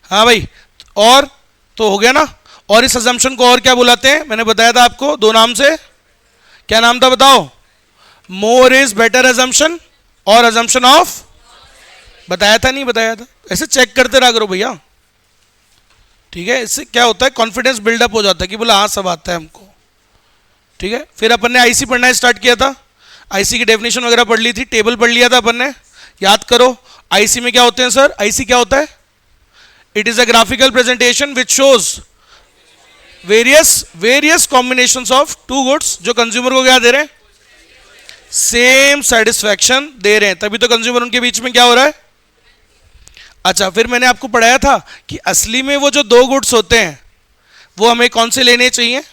हाँ भाई, और तो हो गया ना। और इस अजम्पशन को और क्या बुलाते हैं, मैंने बताया था आपको दो नाम से, क्या नाम था बताओ? मोर इज बेटर अजम्पशन और अजम्पशन ऑफ, बताया था नहीं बताया था? ऐसे चेक करते रहा करो भैया, ठीक है। इससे क्या होता है, कॉन्फिडेंस बिल्डअप हो जाता है कि बोला हाँ सब आता है हमको, ठीक है। फिर अपन ने आईसी पढ़ना स्टार्ट किया था, आईसी की डेफिनेशन वगैरह पढ़ ली थी, टेबल पढ़ लिया था अपन ने, याद करो। आईसी में क्या होते हैं सर, आईसी क्या होता है? It is a graphical presentation which shows various combinations of two goods जो कंज्यूमर को क्या दे रहे हैं, सेम सेटिस्फैक्शन दे रहे हैं, तभी तो कंज्यूमर उनके बीच में क्या हो रहा है। अच्छा, फिर मैंने आपको पढ़ाया था कि असली में वो जो दो गुड्स होते हैं वो हमें कौन से लेने चाहिए,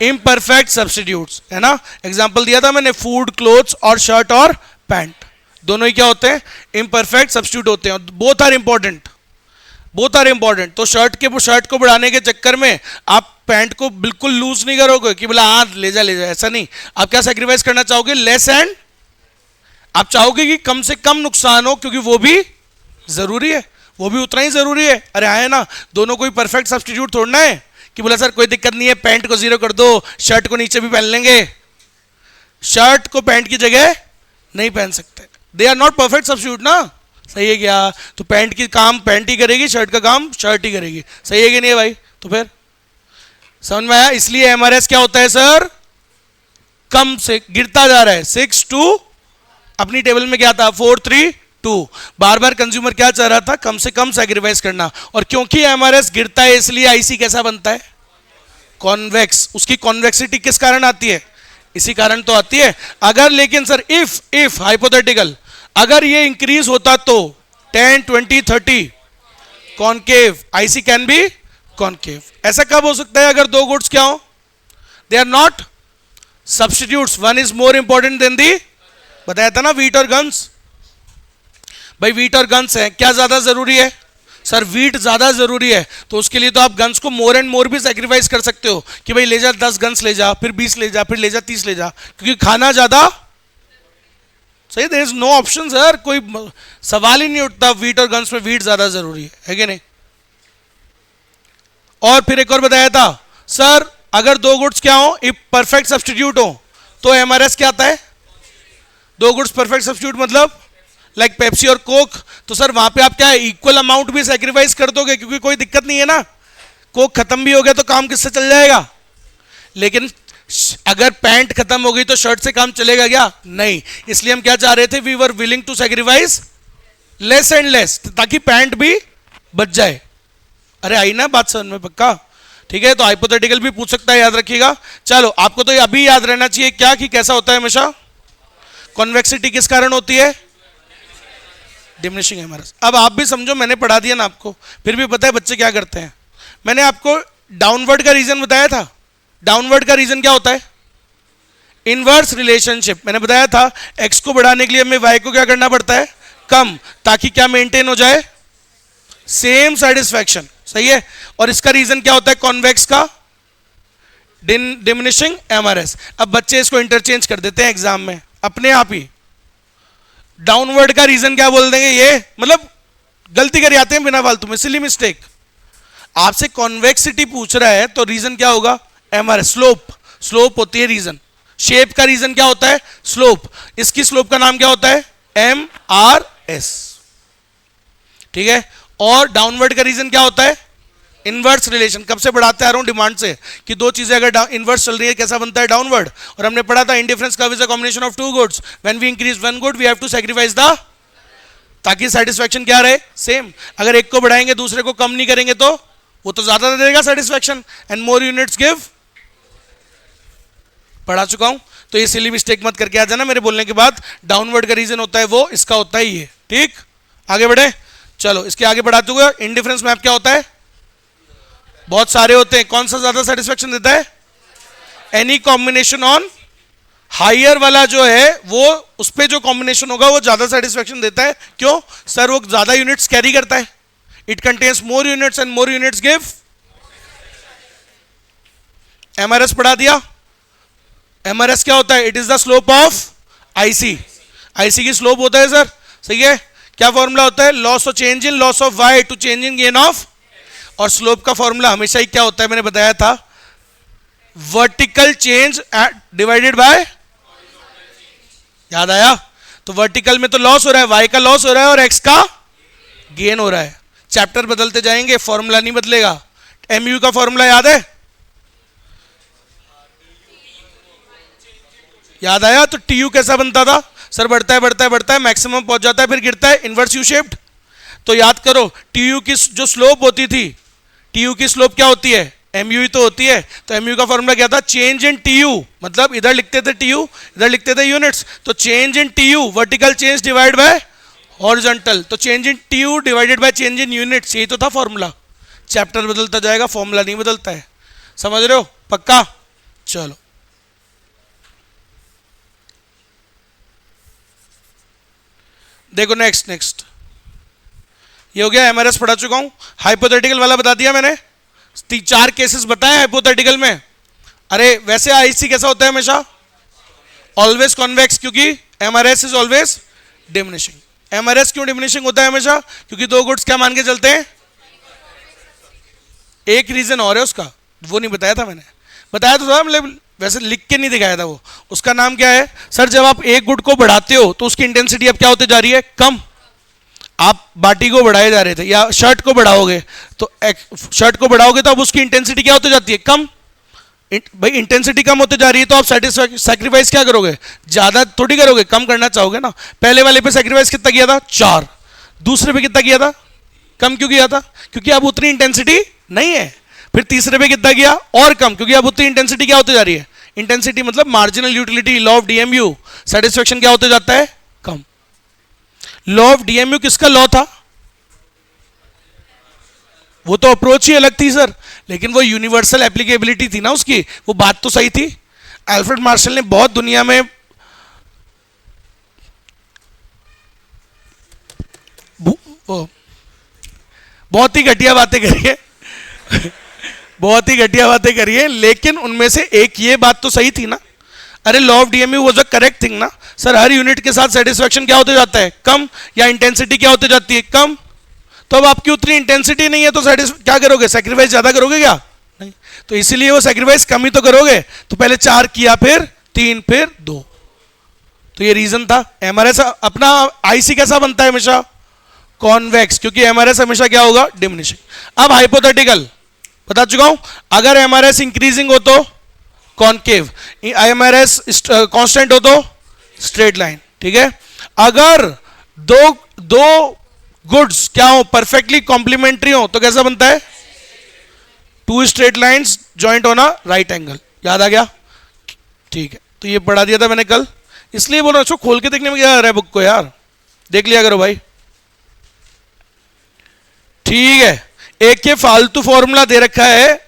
इम्परफेक्ट सब्स्टिट्यूट्स, है ना। एग्जांपल दिया था मैंने, फूड, क्लोथ्स और शर्ट और पैंट, दोनों ही क्या होते हैं, इम्परफेक्ट सब्स्टिट्यूट होते हैं, both are important, both are important. तो शर्ट को बढ़ाने के चक्कर में आप पैंट को बिल्कुल लूज नहीं करोगे कि बोला हाँ ले जा, ऐसा नहीं। आप क्या सेक्रीफाइस करना चाहोगे, लेस एंड, आप चाहोगे कि कम से कम नुकसान हो, क्योंकि वो भी जरूरी है, वो भी उतना ही जरूरी है। अरे है ना, दोनों कोई परफेक्ट सब्स्टिट्यूट थोड़ना है कि बोला सर कोई दिक्कत नहीं है, पैंट को जीरो कर दो, शर्ट को नीचे भी पहन लेंगे। शर्ट को पैंट की जगह नहीं पहन सकते, they are not perfect substitute ना, सही है क्या? तो पैंट की काम पैंट ही करेगी, शर्ट का काम शर्ट ही करेगी, सही है कि नहीं है भाई? तो फिर समझ में आया? इसलिए एमआरएस क्या होता है सर, कम से गिरता जा रहा है, 6 2, अपनी टेबल में क्या था 4 3 2, बार बार कंज्यूमर क्या चाह रहा था, कम से कम सैक्रिफाइस करना। और क्योंकि एमआरएस गिरता है इसलिए आईसी कैसा बनता है, कॉन्वेक्स। उसकी कॉन्वेक्सिटी किस कारण आती है, इसी कारण तो आती है। अगर लेकिन सर इफ हाइपोथेटिकल, अगर ये इंक्रीज होता तो 10 20 30 concave, IC can be concave. ऐसा कब हो सकता है, अगर दो गुड्स क्या हो, they are not substitutes, one is more important than the, बताया था ना, वीट और गन्स। भाई वीट और गन्स है, क्या ज्यादा जरूरी है सर, वीट ज्यादा जरूरी है, तो उसके लिए तो आप गन्स को मोर एंड मोर भी सेक्रीफाइस कर सकते हो कि भाई ले जा 10 गन्स ले जा, फिर 20 ले जा, फिर ले जा 30 ले जा, क्योंकि खाना ज्यादा सही, there is no option sir, कोई सवाल ही नहीं उठता, वीट और गन्स में वीट ज्यादा जरूरी है कि नहीं। और फिर एक और बताया था सर, अगर दो गुड्स क्या हो, इफ परफेक्ट सब्स्टिट्यूट हो तो एमआरएस क्या आता है, दो गुड्स परफेक्ट सब्स्टिट्यूट मतलब लाइक पेप्सी और कोक, तो सर वहां पे आप क्या इक्वल अमाउंट भी सेक्रीफाइस कर दोगे, क्योंकि कोई दिक्कत नहीं है ना, कोक खत्म भी हो गया तो काम किससे चल जाएगा। लेकिन अगर पैंट खत्म हो गई तो शर्ट से काम चलेगा क्या, नहीं। इसलिए हम क्या चाह रहे थे, we were willing to sacrifice less and less, ताकि पैंट भी बच जाए। अरे आई ना बात समझ में पक्का, ठीक है। तो हाइपोथेटिकल भी पूछ सकता है, याद रखिएगा। चलो आपको तो अभी याद रहना चाहिए क्या, कि कैसा होता है हमेशा, कॉन्वेक्सिटी किस कारण होती है, डिमिनिशिंग एमआरएस। अब आप भी समझो, मैंने पढ़ा दिया ना आपको, फिर भी पता है बच्चे क्या करते हैं। मैंने आपको डाउनवर्ड का रीजन बताया था, डाउनवर्ड का रीजन क्या होता है, इनवर्स रिलेशनशिप। मैंने बताया था एक्स को बढ़ाने के लिए हमें वाई को क्या करना पड़ता है, कम, ताकि क्या मेंटेन हो जाए, सेम सेटिस्फैक्शन, सही है। और इसका रीजन क्या होता है, कॉन्वेक्स का डिमिनिशिंग एमआरएस। अब बच्चे इसको इंटरचेंज कर देते हैं एग्जाम में अपने आप ही, डाउनवर्ड का रीजन क्या बोल देंगे, ये मतलब गलती कर जाते हैं बिना फालतू में, सिली मिस्टेक। आपसे कॉन्वेक्सिटी पूछ रहा है तो रीजन क्या होगा, एमआरएस, स्लोप, स्लोप होती है रीजन। शेप का रीजन क्या होता है, स्लोप, इसकी स्लोप का नाम क्या होता है, एमआरएस, ठीक है। और डाउनवर्ड का रीजन क्या होता है, इनवर्स रिलेशन। कब से बढ़ाते आ रहा हूं, डिमांड से, कि दो चीजें अगर इनवर्स चल रही है कैसा बनता है, डाउनवर्ड। और हमने पढ़ा था indifference curve is a combination of two goods, when we increase one good we have to sacrifice the, ताकि सेटिस्फैक्शन क्या रहे, सेम। अगर एक को बढ़ाएंगे दूसरे को कम नहीं करेंगे तो वो तो ज्यादा दे देगा satisfaction, and more units give, पढ़ा चुका हूं। तो ये सिली मिस्टेक मत करके आ जाना मेरे बोलने के बाद, डाउनवर्ड का रीजन होता है वो, इसका होता है ये, ठीक। आगे बढ़े, चलो इसके आगे बढ़ाते हुए, इंडिफरेंस मैप क्या होता है, बहुत सारे होते हैं, कौन सा ज्यादा सेटिस्फैक्शन देता है, एनी कॉम्बिनेशन ऑन, हायर वाला जो है वो उस पे जो कॉम्बिनेशन होगा वो ज्यादा सेटिस्फैक्शन देता है। क्यों सर, वो ज्यादा यूनिट्स कैरी करता है, it contains more units and more units give MRS. पढ़ा दिया, एमआरएस क्या होता है, it is the slope of IC, IC की स्लोप होता है सर, सही है। क्या फॉर्मूला होता है? Loss of change in loss of Y to change in gain of. और स्लोप का फॉर्मूला हमेशा ही क्या होता है? मैंने बताया था, वर्टिकल चेंज डिवाइडेड बाय, याद आया? तो वर्टिकल में तो लॉस हो रहा है, वाई का लॉस हो रहा है और एक्स का गेन हो रहा है। चैप्टर बदलते जाएंगे, फॉर्मूला नहीं बदलेगा। एमयू का फॉर्मूला याद है? याद आया? तो टीयू कैसा बनता था? सर बढ़ता है बढ़ता है बढ़ता है, मैक्सिमम पहुंच जाता है, फिर गिरता है, इनवर्स यू शेप्ड। तो याद करो, टीयू की जो स्लोप होती थी, टीयू की स्लोप क्या होती है? एमयू ही तो होती है। तो एमयू का फॉर्मूला क्या था? चेंज इन टीयू, मतलब इधर लिखते थे टीयू, इधर लिखते थे यूनिट्स, तो change in TU vertical change divide by horizontal, तो change in TU divided by change in units, यही तो था फॉर्मूला। चैप्टर बदलता जाएगा, फॉर्मूला नहीं बदलता है। समझ रहे हो? पक्का? चलो देखो, नेक्स्ट ये हो गया। एमआरएस पढ़ा चुका हूं, हाइपोथेटिकल वाला बता दिया मैंने, 4 केसेस बताए हाइपोथेटिकल में। अरे वैसे आईसी कैसा होता है? हमेशा ऑलवेज कॉन्वेक्स, क्योंकि MRS is always diminishing. MRS क्यों डिमिनिशिंग होता है हमेशा? क्योंकि दो गुड्स क्या मान के चलते हैं? एक रीजन और है उसका, वो नहीं बताया था मैंने, बताया तो था मतलब, वैसे लिख के नहीं दिखाया था वो। उसका नाम क्या है? सर जब आप एक गुड को बढ़ाते हो तो उसकी इंटेंसिटी अब क्या होती जा रही है? कम। आप बाटी को बढ़ाए जा रहे थे, या शर्ट को बढ़ाओगे तो शर्ट को बढ़ाओगे तो अब उसकी इंटेंसिटी क्या होती जाती है? कम। भाई इंटेंसिटी कम होती जा रही है तो आप सैक्रिफाइस क्या करोगे? ज्यादा थोड़ी करोगे, कम करना चाहोगे ना। पहले वाले पे सैक्रिफाइस कितना किया था? 4। दूसरे पे कितना किया था? कम क्यों किया था? क्योंकि अब उतनी इंटेंसिटी नहीं है। फिर तीसरे पे कितना किया? और कम, क्योंकि अब उतनी इंटेंसिटी क्या होती जा रही है? इंटेंसिटी मतलब marginal utility, law of DMU, satisfaction क्या होते जाता है? कम। लॉ ऑफ डीएमयू किसका लॉ था? वो तो अप्रोच ही अलग थी सर, लेकिन वो यूनिवर्सल एप्लीकेबिलिटी थी ना उसकी, वो बात तो सही थी। अल्फ्रेड मार्शल ने बहुत दुनिया में बहुत ही घटिया बातें करी है बहुत ही घटिया बातें करी है, लेकिन उनमें से एक ये बात तो सही थी ना। अरे law of DMU was a correct thing ना सर। हर यूनिट के साथ सेटिस्फेक्शन क्या होते जाता है? कम। या इंटेंसिटी क्या होती जाती है? कम। तो अब आपकी उतनी इंटेंसिटी नहीं है तो क्या करोगे? सैक्रिफाइस ज्यादा करोगे क्या? नहीं। तो इसीलिए वो सैक्रिफाइस कम ही तो करोगे। तो पहले 4 किया, फिर 3, फिर 2। तो ये रीजन था। एमआरएस अपना आईसी कैसा बनता है? हमेशा कॉन्वेक्स, क्योंकि एमआरएस हमेशा क्या होगा? डिमिनिशिंग। अब हाइपोथेटिकल बता चुका हूं, अगर एमआरएस इंक्रीजिंग हो तो कॉनकेव, एमआरएस कांस्टेंट हो तो स्ट्रेट लाइन। ठीक है? अगर दो गुड्स क्या हो? परफेक्टली कॉम्प्लीमेंट्री हो तो कैसा बनता है? 2 स्ट्रेट लाइंस जॉइंट होना राइट एंगल। याद आ गया? ठीक है, तो ये पढ़ा दिया था मैंने कल, इसलिए बोल रहा हूं खोल के देखने में क्या आ रहा है बुक को यार, देख लिया करो भाई। ठीक है, एक ये फालतू फॉर्मूला दे रखा है,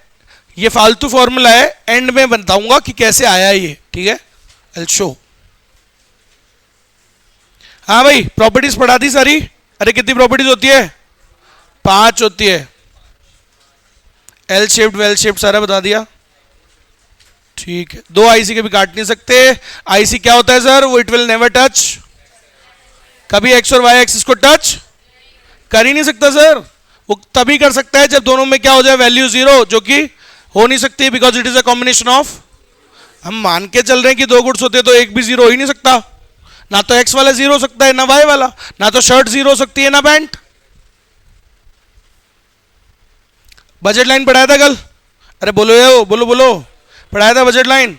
ये फालतू फॉर्मूला है, एंड में बताऊंगा कि कैसे आया ये। ठीक है, आई शो। हाँ भाई, प्रॉपर्टीज पढ़ा दी सारी। अरे कितनी प्रॉपर्टीज होती है? 5 होती है। एल शेप्ड, वेल शेप्ड सारा बता दिया। ठीक है, 2 आईसी के भी काट नहीं सकते। आईसी क्या होता है सर? वो इट विल नेवर टच, कभी एक्स और वाई एक्सिस को टच कर ही नहीं सकता सर। वो तभी कर सकता है जब दोनों में क्या हो जाए? वैल्यू 0, जो कि हो नहीं सकती, because it is a combination of. हम मान के चल रहे हैं कि 2 गुड्स होते तो एक भी 0 हो ही नहीं सकता। ना तो एक्स वाला 0 हो सकता है, ना वाई वाला, ना तो शर्ट 0 हो सकती है, ना पैंट। बजट लाइन पढ़ाया था कल? अरे बोलो ये, बोलो बोलो, पढ़ाया था बजट लाइन।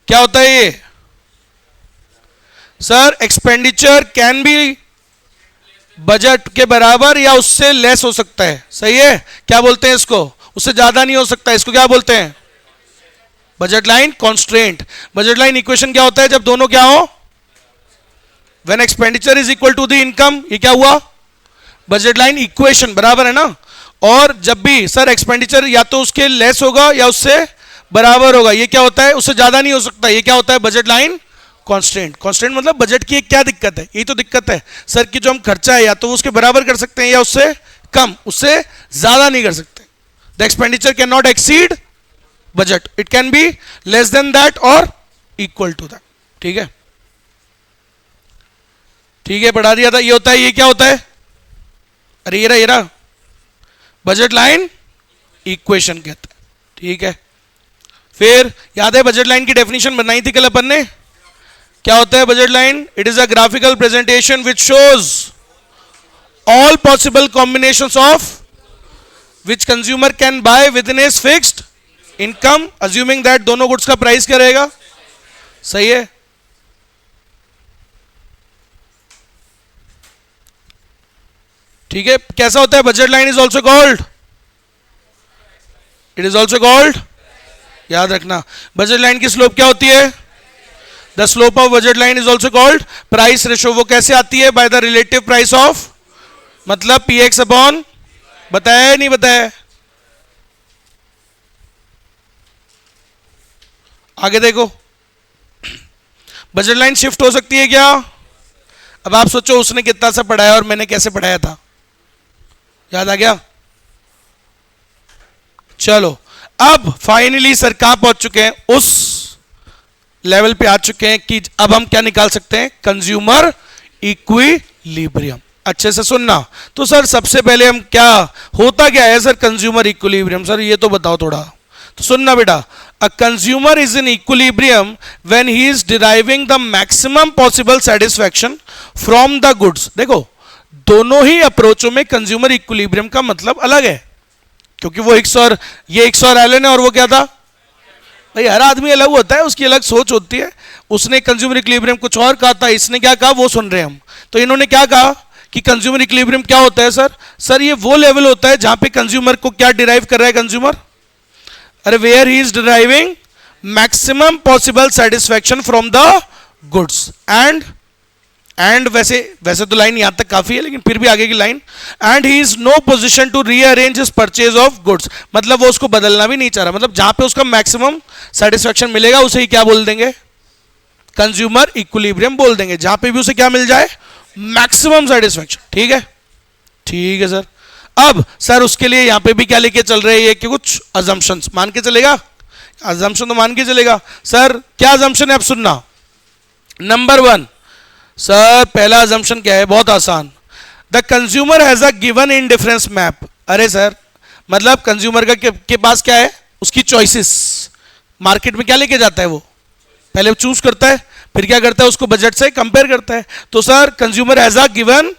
क्या होता है ये sir? Expenditure can be budget के बराबर या उससे लेस हो सकता है। सही है? क्या बोलते हैं इसको? उससे ज्यादा नहीं हो सकता, इसको क्या बोलते हैं? Budget line constraint. Budget line equation क्या होता है? जब दोनों क्या हो? When expenditure is equal to the income, ये क्या हुआ? बजट लाइन इक्वेशन, बराबर है ना। और जब भी सर एक्सपेंडिचर या तो उसके लेस होगा या उससे बराबर होगा, ये क्या होता है? उससे ज्यादा नहीं हो सकता, ये क्या होता है? Budget line constant. कांस्टेंट मतलब बजट की एक क्या दिक्कत है? यही तो दिक्कत है सर कि जो हम खर्चा है या तो उसके बराबर कर सकते हैं या उससे कम, उससे ज्यादा नहीं कर सकते। The expenditure can not exceed budget, it can be less than that और इक्वल टू दैट। ठीक है? ठीक है, पढ़ा दिया था। ये होता है, ये क्या होता है? अरे ये रहा बजट लाइन इक्वेशन कहते हैं। ठीक है, फिर याद है बजट लाइन की डेफिनेशन बनाई थी कल अपन ने? क्या होता है budget line? It is a graphical presentation which shows all possible combinations of which consumer can buy with in his fixed income, assuming that दोनों गुड्स का प्राइस क्या रहेगा? सही है। ठीक है, कैसा होता है? Budget line is also called, it is also called, याद रखना, बजट लाइन की स्लोप क्या होती है? The slope of budget line is also called price ratio. वो कैसे आती है? By the relative price of, मतलब पी एक्स अपॉन, बताया है नहीं बताया? आगे देखो, बजट लाइन शिफ्ट हो सकती है क्या? अब आप सोचो उसने कितना सा पढ़ाया और मैंने कैसे पढ़ाया था, याद आ गया? चलो, अब फाइनली सर कहां पहुंच चुके हैं? उस लेवल पे आ चुके हैं कि अब हम क्या निकाल सकते हैं? Consumer equilibrium. अच्छे से सुनना। तो सर सबसे पहले हम क्या होता क्या है सर कंज्यूमर इक्विलिब्रियम? सर ये तो बताओ थोड़ा। तो सुनना बेटा, a consumer is in equilibrium when he is deriving the maximum possible satisfaction from the goods. देखो, दोनों ही अप्रोचों में कंज्यूमर इक्विलिब्रियम का मतलब अलग है, क्योंकि वो हिग्स और ये हिग्स और एलन है, और वो क्या था भाई? हर आदमी अलग होता है, उसकी अलग सोच होती है। उसने कंज्यूमर इक्विलिब्रियम कुछ और कहा था, इसने क्या कहा वो सुन रहे हैं हम। तो इन्होंने क्या कहा कि कंज्यूमर इक्विलिब्रियम क्या होता है सर? सर ये वो लेवल होता है जहां पे कंज्यूमर को क्या डिराइव कर रहा है कंज्यूमर? अरे where he is deriving maximum possible satisfaction from the goods and वैसे तो लाइन यहां तक काफी है, लेकिन फिर भी आगे की line, and he is no position to rearrange his purchase of goods. मतलब वो उसको बदलना भी नहीं चाह रहा, मतलब जहां पे उसका मैक्सिमम सेटिस्फैक्शन मिलेगा उसे ही क्या बोल देंगे? कंज्यूमर इक्विलिब्रियम बोल देंगे, जहां पे भी उसे क्या मिल जाए? Maximum satisfaction. ठीक है, ठीक है सर। अब सर उसके लिए यहां पे भी क्या लेके चल रहे हैं कि कुछ अजम्पशंस मान के चलेगा? अजम्पशन तो मान के चलेगा। सर क्या अजम्पशन है? अब सुनना। नंबर 1 सर, पहला अजम्पशन क्या है? बहुत आसान, the consumer has a given indifference map. अरे सर मतलब कंज्यूमर का के पास क्या है? उसकी चॉइसेस। मार्केट में क्या लेके जाता है वो? पहले चूज करता है, फिर क्या करता है? उसको बजट से कंपेयर करता है। तो sir consumer has a given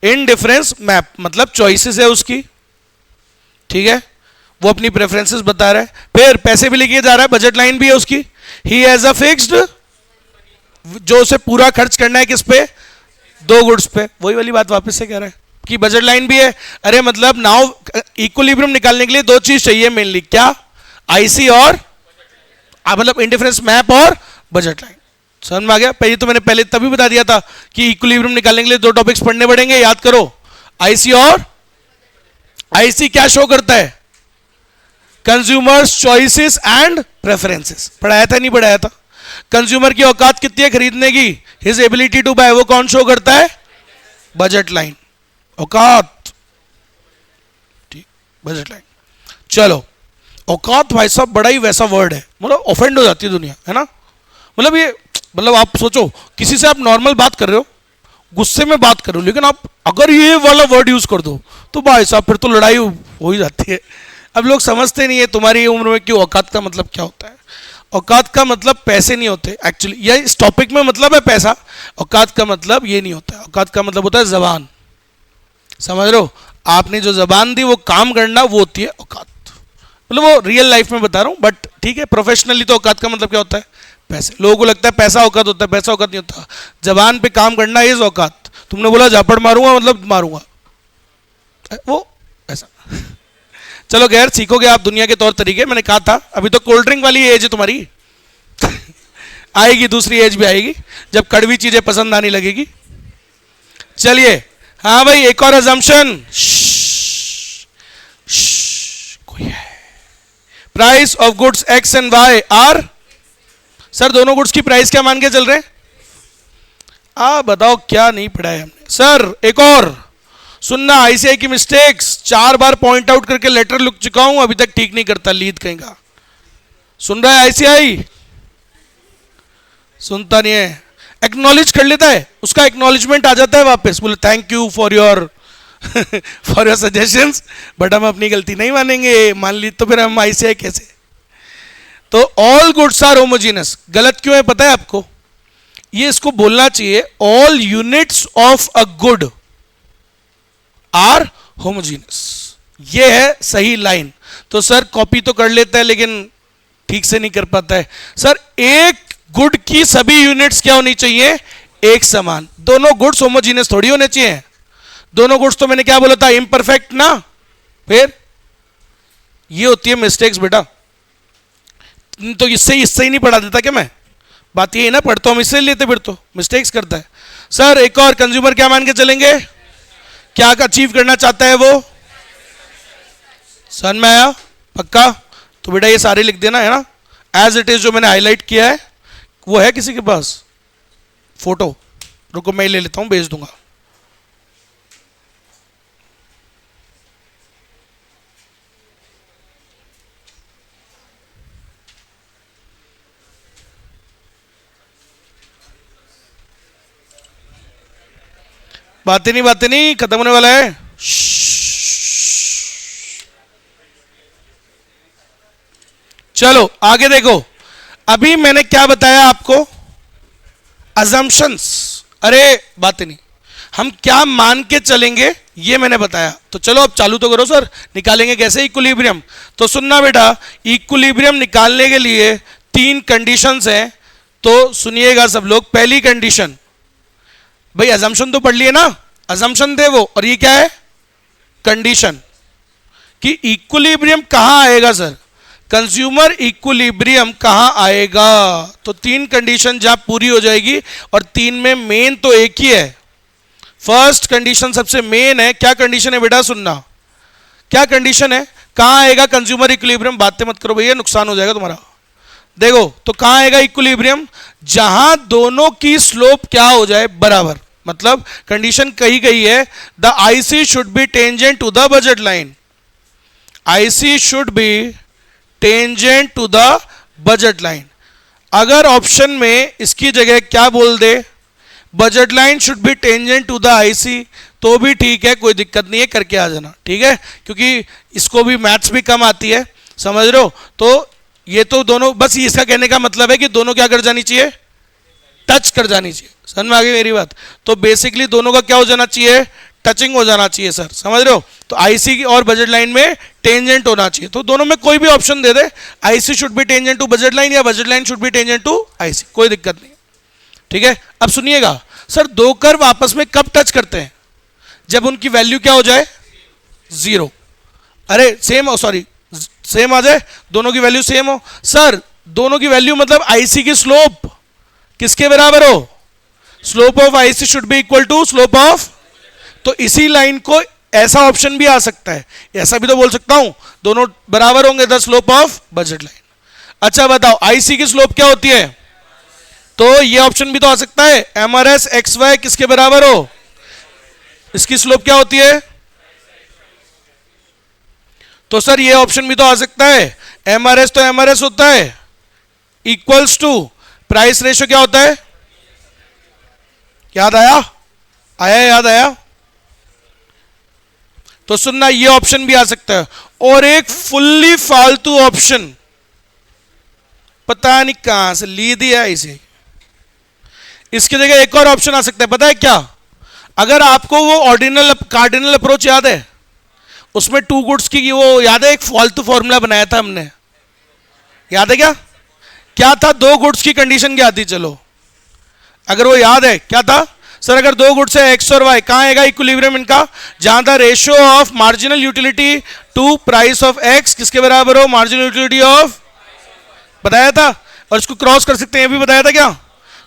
indifference map, मतलब चॉइसेस है उसकी। ठीक है, वो अपनी प्रेफरेंसेस बता रहा है, फिर पैसे भी लेके जा रहा है, बजट लाइन भी है उसकी। ही हैज अ फिक्स्ड, जो उसे पूरा खर्च करना है किस पे? 2 गुड्स पे। वही वाली बात वापस से कह रहा है कि बजट लाइन भी है। अरे मतलब नाउ इक्विलिब्रियम निकालने के लिए 2 चीज चाहिए मेनली, क्या? आईसी और मतलब इंडिफरेंस मैप और बजट लाइन। समझ में आ गया? पहले तो मैंने पहले तभी बता दिया था कि इक्विलिब्रियम निकालने के लिए 2 टॉपिक्स पढ़ने पड़ेंगे, याद करो। आईसी और आईसी क्या शो करता है? Consumers choices and preferences. पढ़ाया था नहीं पढ़ाया था? कंज्यूमर की औकात कितनी है खरीदने की? हिज एबिलिटी टू बाय, वो कौन शो करता है? Budget line. औकात, ठीक, बजट लाइन। चलो, औकात भाई साहब बड़ा ही वैसा वर्ड है, मतलब ऑफेंड हो जाती है दुनिया, है ना? मतलब ये, मतलब आप सोचो किसी से आप नॉर्मल बात कर रहे हो, गुस्से में बात कर रहे हो, लेकिन आप अगर ये वाला वर्ड यूज कर दो तो भाई साहब फिर तो लड़ाई हो ही जाती है। अब लोग समझते नहीं है तुम्हारी उम्र में कि औकात का मतलब क्या होता है। औकात का मतलब पैसे नहीं होते एक्चुअली, ये इस टॉपिक में मतलब है पैसा। औकात का मतलब ये नहीं होता है, औकात का मतलब होता है जबान। समझ रहे हो? आपने जो जबान दी वो काम करना, वो होती है औकात। मतलब वो रियल लाइफ में बता रहा हूँ, बट ठीक है, प्रोफेशनली तो औकात का मतलब क्या होता है? पैसे। लोगों को लगता है पैसा औकात होता है, पैसा औकात नहीं होता। जबान पे काम करना इज औकात। तुमने बोला झापड़ मारूंगा मतलब मारूंगा, वो ऐसा। चलो खैर, सीखोगे आप दुनिया के तौर तरीके। मैंने कहा था अभी तो कोल्ड ड्रिंक वाली एज है तुम्हारी आएगी, दूसरी एज भी आएगी जब कड़वी चीजें पसंद आने लगेगी। चलिए, हाँ भाई, एक और अजम्पशन। कोई है? Price of goods X and Y are. Sir दोनों गुड्स की प्राइस क्या मान के चल रहे हैं? बताओ क्या नहीं पढ़ा है हमने? सर एक और सुनना, आईसीआई की मिस्टेक्स 4 बार पॉइंट आउट करके लेटर लिख चुका हूं, अभी तक ठीक नहीं करता, लीड कहेगा। सुन रहा है आईसीआई? सुनता नहीं है। एक्नॉलेज कर लेता है, उसका एक्नॉलेजमेंट आ जाता है वापस, बोले thank you for your for your suggestions, but हम अपनी गलती नहीं मानेंगे, मान ली तो फिर हम ICI कैसे। तो ऑल गुड्स आर होमोजीनस, गलत क्यों है पता है आपको? ये इसको बोलना चाहिए all units of a good are homogeneous, ये है सही लाइन। तो सर कॉपी तो कर लेता है लेकिन ठीक से नहीं कर पाता है। सर एक गुड की सभी यूनिट्स क्या होनी चाहिए? एक समान। दोनों गुड्स होमोजीनियस थोड़ी होने चाहिए, दोनों गुड्स तो मैंने क्या बोला था, इम्परफेक्ट ना। फिर ये होती है मिस्टेक्स बेटा। तो इससे ही नहीं पढ़ा देता क्या मैं? बात ये है ना, पढ़ता हम इससे लेते, फिर तो मिस्टेक्स करता है। सर एक और, कंज्यूमर क्या मान के चलेंगे, क्या अचीव करना चाहता है वो? समझ में आया? पक्का? तो बेटा ये सारे लिख देना है ना, एज इट इज जो मैंने हाईलाइट किया है। वो है किसी के पास फोटो? रुको मैं ले लेता हूं, भेज दूंगा। बातें नहीं खत्म होने वाला है। चलो आगे देखो, अभी मैंने क्या बताया आपको, अजम्पशंस। अरे बातें नहीं, हम क्या मान के चलेंगे ये मैंने बताया। तो चलो अब चालू तो करो सर, निकालेंगे कैसे इक्विलिब्रियम? तो सुनना बेटा, इक्विलिब्रियम निकालने के लिए 3 कंडीशंस हैं, तो सुनिएगा सब लोग। पहली कंडीशन, भाई अजम्पशन तो पढ़ लिए ना, अजम्पशन थे वो, और ये क्या है, कंडीशन, कि इक्विलिब्रियम कहां आएगा सर, कंज्यूमर इक्विलिब्रियम कहां आएगा। तो 3 कंडीशन जहां पूरी हो जाएगी, और 3 में मेन तो एक ही है। फर्स्ट कंडीशन सबसे मेन है, क्या कंडीशन है बेटा, सुनना, क्या कंडीशन है, कहां आएगा कंज्यूमर इक्विलिब्रियम? बातें मत करो भैया, नुकसान हो जाएगा तुम्हारा। देखो तो कहां आएगा इक्विलिब्रियम, जहां दोनों की स्लोप क्या हो जाए, बराबर। मतलब कंडीशन कही गई है, the IC should be tangent to the budget line, IC should be tangent to the budget line. अगर ऑप्शन में इसकी जगह क्या बोल दे, budget line should be tangent to the IC, तो भी ठीक है, कोई दिक्कत नहीं है, करके आ जाना, ठीक है, क्योंकि इसको भी मैथ्स भी कम आती है, समझ रहे हो। तो ये तो दोनों, बस इसका कहने का मतलब है कि दोनों क्या कर जानी चाहिए, टच कर जानी चाहिए। समझ में आ गई मेरी बात? तो बेसिकली दोनों का क्या हो जाना चाहिए, टचिंग हो जाना चाहिए सर, समझ रहे हो। तो IC की और बजट लाइन में टेंजेंट होना चाहिए, तो दोनों में कोई भी ऑप्शन दे दे, IC should be tangent to budget line या budget line should be tangent to IC, कोई दिक्कत नहीं, ठीक है। अब सुनिएगा सर, दो कर्व आपस में कब टच करते हैं, जब उनकी वैल्यू क्या हो जाए, 0। अरे सेम, सॉरी सेम आ जाए, दोनों की वैल्यू सेम हो। सर दोनों की वैल्यू मतलब IC की स्लोप किसके बराबर हो, slope of IC should be equal to slope of. तो इसी लाइन को ऐसा ऑप्शन भी आ सकता है, ऐसा भी तो बोल सकता हूं, दोनों बराबर होंगे the slope of budget line. अच्छा बताओ IC की स्लोप क्या होती है, तो ये ऑप्शन भी तो आ सकता है, MRS XY किसके बराबर हो, इसकी स्लोप क्या होती है। तो सर ये ऑप्शन भी तो आ सकता है, MRS तो MRS होता है, इक्वल्स टू प्राइस रेशियो क्या होता है, याद आया, याद आया। तो सुनना, ये ऑप्शन भी आ सकता है। और एक फुल्ली फालतू ऑप्शन, पता नहीं कहां से ली दिया इसे, इसकी जगह एक और ऑप्शन आ सकता है, पता है क्या, अगर आपको वो ऑर्डिनल कार्डिनल अप्रोच याद है, उसमें 2 गुड्स की वो याद है, एक फालतू फॉर्मूला बनाया था हमने, याद है क्या, क्या था, 2 गुड्स की कंडीशन क्या थी, चलो अगर वो याद है क्या था सर, अगर 2 गुड्स है X और Y, कहां आएगा इक्विलिब्रियम इनका, जहां the ratio of marginal utility to price of X किसके बराबर हो, मार्जिनल यूटिलिटी ऑफ, बताया था। और इसको क्रॉस कर सकते हैं, ये भी बताया था क्या,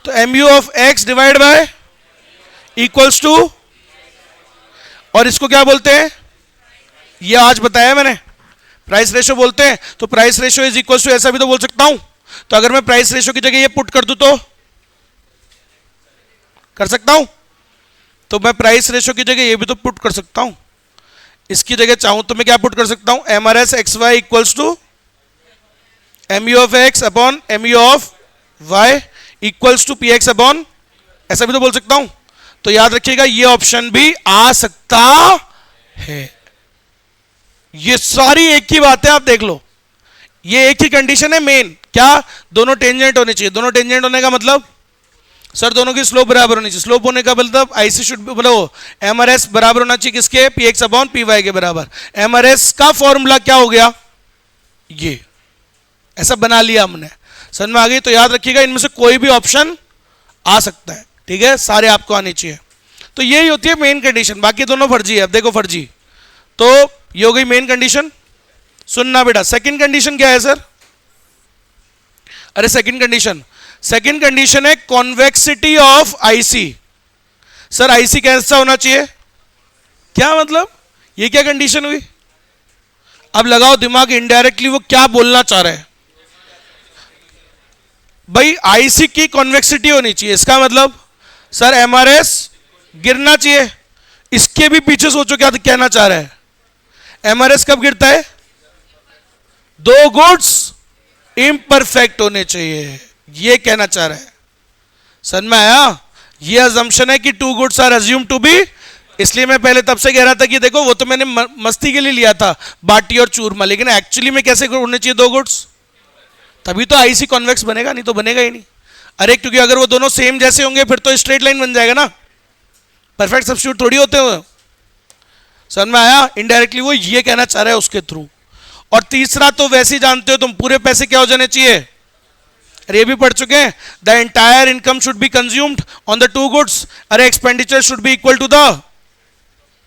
तो MU of X divide by equals to, और इसको क्या बोलते हैं, ये आज बताया मैंने, प्राइस रेशियो बोलते हैं। तो price ratio is equal to, ऐसा भी तो बोल सकता हूं। तो अगर मैं प्राइस रेशियो की जगह ये पुट कर दूं तो कर सकता हूं, तो मैं प्राइस रेशियो की जगह ये भी तो पुट कर सकता हूं। इसकी जगह चाहूं तो मैं क्या पुट कर सकता हूं, MRS XY equals to MU of X upon MU of Y equals to PX upon ऐसा भी तो बोल सकता हूं। तो याद रखिएगा ये ऑप्शन भी आ सकता है। ये सारी एक ही बात है, आप देख लो, ये एक ही कंडीशन है मेन। क्या? दोनों टेंजेंट होने चाहिए। दोनों टेंजेंट होने का मतलब सर दोनों की स्लोप बराबर होनी चाहिए। स्लोप होने का मतलब आईसी शुड बी, मतलब एमआरएस बराबर होना चाहिए किसके? P X upon P Y के बराबर। एमआरएस का फॉर्मूला क्या हो गया? ये ऐसा बना लिया हमने, समझ में आ गई? तो याद रखिएगा इनमें से कोई भी ऑप्शन आ सकता है, ठीक है, सारे आपको आने चाहिए। तो यही होती है मेन कंडीशन, बाकी दोनों फर्जी है। अब देखो फर्जी, तो ये हो गई मेन कंडीशन। सुनना बेटा, सेकंड कंडीशन क्या है सर? अरे सेकंड कंडीशन है convexity of IC. Sir IC कैसा होना चाहिए? क्या मतलब? ये क्या कंडीशन हुई? अब लगाओ दिमाग, इनडायरेक्टली वो क्या बोलना चाह रहे हैं। भाई आईसी की कॉन्वेक्सिटी होनी चाहिए, इसका मतलब सर एमआरएस गिरना चाहिए। इसके भी पीछे सोचो क्या कहना चाह रहा है। एमआरएस कब गिरता है? दो गुड्स इम्परफेक्ट होने चाहिए, ये कहना चाह रहा है। समझ में आया? ये अजम्पशन है कि two goods are assume to be. इसलिए मैं पहले तब से कह रहा था कि देखो वो तो मैंने मस्ती के लिए लिया था बाटी और चूरमा, लेकिन एक्चुअली में कैसे होने चाहिए दो गुड्स, तभी तो आईसी कॉन्वेक्स बनेगा, नहीं तो बनेगा ही नहीं। अरे क्योंकि अगर वो दोनों सेम जैसे होंगे फिर तो स्ट्रेट लाइन बन जाएगा ना, परफेक्ट सब्स्टिट्यूट थोड़ी होते हो। समझ में आया? इनडायरेक्टली वो ये कहना चाह रहा है उसके थ्रू। और तीसरा तो वैसे ही जानते हो तुम, पूरे पैसे क्या हो जाने चाहिए? अरे ये भी पढ़ चुके हैं, the entire income should be consumed on the two goods. अरे expenditure should be equal to the,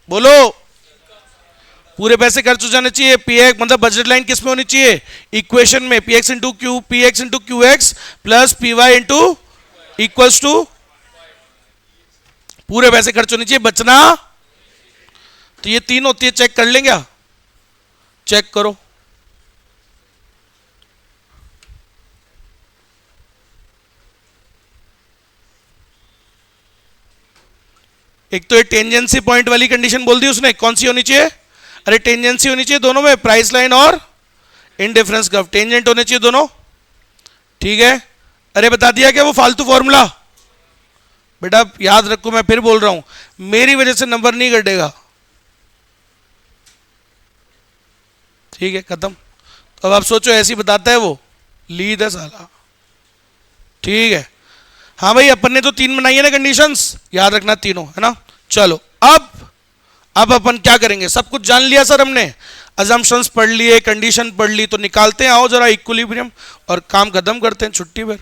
बोलो, पूरे पैसे खर्च हो जाने चाहिए। पीएक्स मतलब बजट लाइन किस में होनी चाहिए? इक्वेशन में, PX into Q, PX into Q X plus PY into equals to, पूरे पैसे खर्च होने चाहिए, बचना। तो ये तीन होती है, चेक कर लें क्या? चेक करो। एक तो ये टेंजेंसी पॉइंट वाली कंडीशन बोल दी उसने, कौन सी होनी चाहिए? अरे टेंजेंसी होनी चाहिए दोनों में, प्राइस लाइन और इंडिफरेंस कर्व, टेंजेंट होने चाहिए दोनों, ठीक है। अरे बता दिया क्या वो फालतू फॉर्मूला? बेटा याद रखो, मैं फिर बोल रहा हूं, मेरी वजह से नंबर नहीं घटेगा, ठीक है, खत्म। तो अब आप सोचो ऐसी बताता है वो, लीड है साला, ठीक है। हाँ भाई अपन ने तो तीन बनाई है ना कंडीशंस, याद रखना तीनों, है ना। चलो अब अपन क्या करेंगे? सब कुछ जान लिया सर हमने, अजम्पशंस पढ़ लिए, कंडीशन पढ़ ली, तो निकालते हैं, आओ जरा इक्विलिब्रियम और काम खत्म करते हैं छुट्टी पर।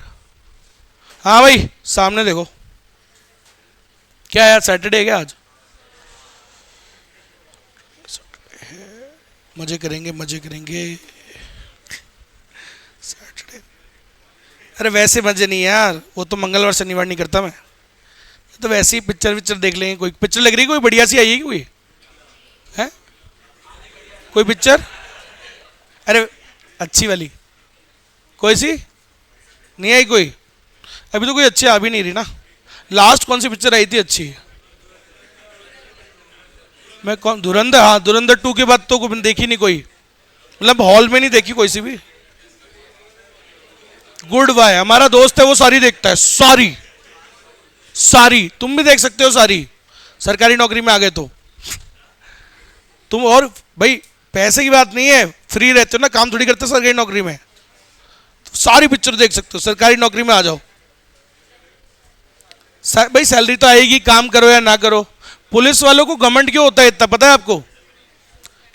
हाँ भाई सामने देखो, क्या यार सैटरडे है क्या आज? मजे करेंगे सैटरडे। अरे वैसे मजे नहीं यार, वो तो मंगलवार शनिवार नहीं करता मैं, तो वैसे ही पिक्चर देख लेंगे। कोई पिक्चर लग रही है, कोई बढ़िया सी आई है कोई है? कोई पिक्चर? अरे अच्छी वाली कोई सी नहीं आई कोई? अभी तो कोई अच्छी आ भी नहीं रही ना। लास्ट कौन सी पिक्चर आई थी अच्छी? मैं कौन, धुरंधर? हाँ धुरंधर 2 के बाद तो देखी नहीं कोई, मतलब हॉल में नहीं देखी कोई सी भी। गुड बाय, हमारा दोस्त है वो सारी देखता है, सारी तुम भी देख सकते हो सारी, सरकारी नौकरी में आ गए तो तुम। और भाई पैसे की बात नहीं है, फ्री रहते हो ना, काम थोड़ी करते हो सरकारी नौकरी में, तो सारी पिक्चर देख सकते हो, सरकारी नौकरी में आ जाओ। भाई सैलरी तो आएगी, काम करो या ना करो। पुलिस वालों को घमंड क्यों होता है इतना, पता है आपको?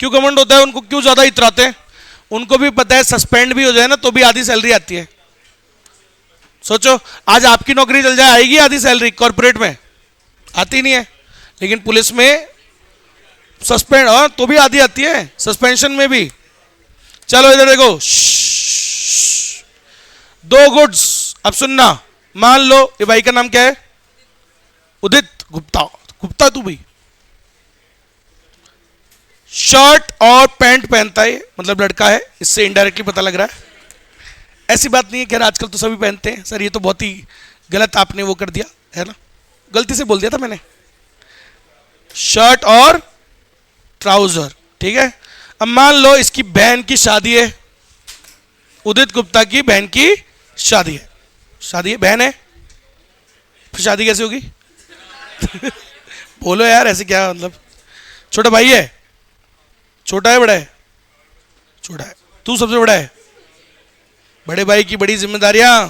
क्यों घमंड होता है उनको, क्यों ज्यादा इतराते हैं? उनको भी पता है सस्पेंड भी हो जाए ना तो भी आधी सैलरी आती है। सोचो आज आपकी नौकरी चल जाए, आएगी आधी सैलरी? कॉर्पोरेट में आती नहीं है, लेकिन पुलिस में सस्पेंड तो भी आधी आती है, सस्पेंशन में भी। चलो इधर देखो, दो गुड्स। अब सुनना, मान लो ये भाई का नाम क्या है? उदित गुप्ता तू भाई शर्ट और पैंट पहनता है, मतलब लड़का है, इससे इनडायरेक्टली पता लग रहा है। ऐसी बात नहीं है कि आजकल तो सभी पहनते हैं सर, ये तो बहुत ही गलत आपने वो कर दिया है ना, गलती से बोल दिया था मैंने। शर्ट और ट्राउजर, ठीक है। अब मान लो इसकी बहन की शादी है, उदित गुप्ता की बहन की शादी है, बहन है, फिर शादी कैसे होगी? बोलो यार, ऐसे क्या मतलब? छोटा भाई है, छोटा है बड़ा है? छोटा है। तू सबसे बड़ा है? बड़े भाई की बड़ी जिम्मेदारियां।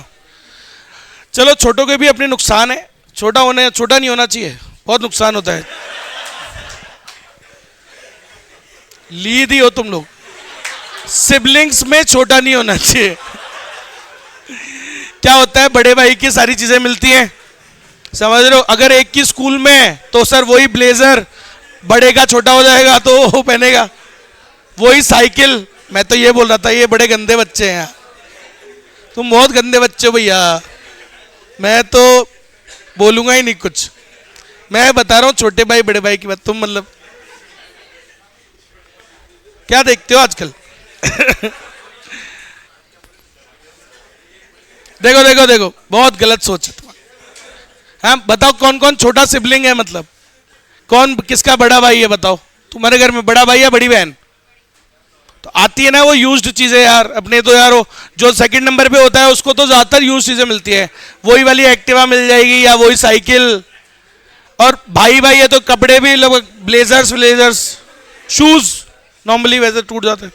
चलो, छोटों के भी अपने नुकसान है, छोटा नहीं होना चाहिए, बहुत नुकसान होता है। लीड ही हो तुम लोग, सिबलिंग्स में छोटा नहीं होना चाहिए। क्या होता है, बड़े भाई की सारी चीजें मिलती हैं, समझ रहे हो? अगर एक की स्कूल में तो सर वही ब्लेजर, बड़े का छोटा हो जाएगा तो वो पहनेगा, वही साइकिल। मैं तो ये बोल रहा था, ये बड़े गंदे बच्चे हैं, तुम बहुत गंदे बच्चे हो भैया। मैं तो बोलूंगा ही नहीं कुछ, मैं बता रहा हूं छोटे भाई बड़े भाई की बात। तुम मतलब क्या देखते हो आजकल? देखो देखो देखो, बहुत गलत सोच है तुम्हारी। हाँ बताओ, कौन कौन छोटा सिबलिंग है? मतलब कौन किसका बड़ा भाई है? बताओ, तुम्हारे घर में बड़ा भाई या बड़ी बहन? तो आती है ना वो यूज्ड चीजें यार। अपने तो यार वो जो सेकंड नंबर पे होता है उसको तो ज्यादातर यूज चीजें मिलती है, वही वाली एक्टिवा मिल जाएगी या वही साइकिल। और भाई भाई है तो कपड़े भी लगभग ब्लेजर्स शूज नॉर्मली वैसे टूट जाते हैं।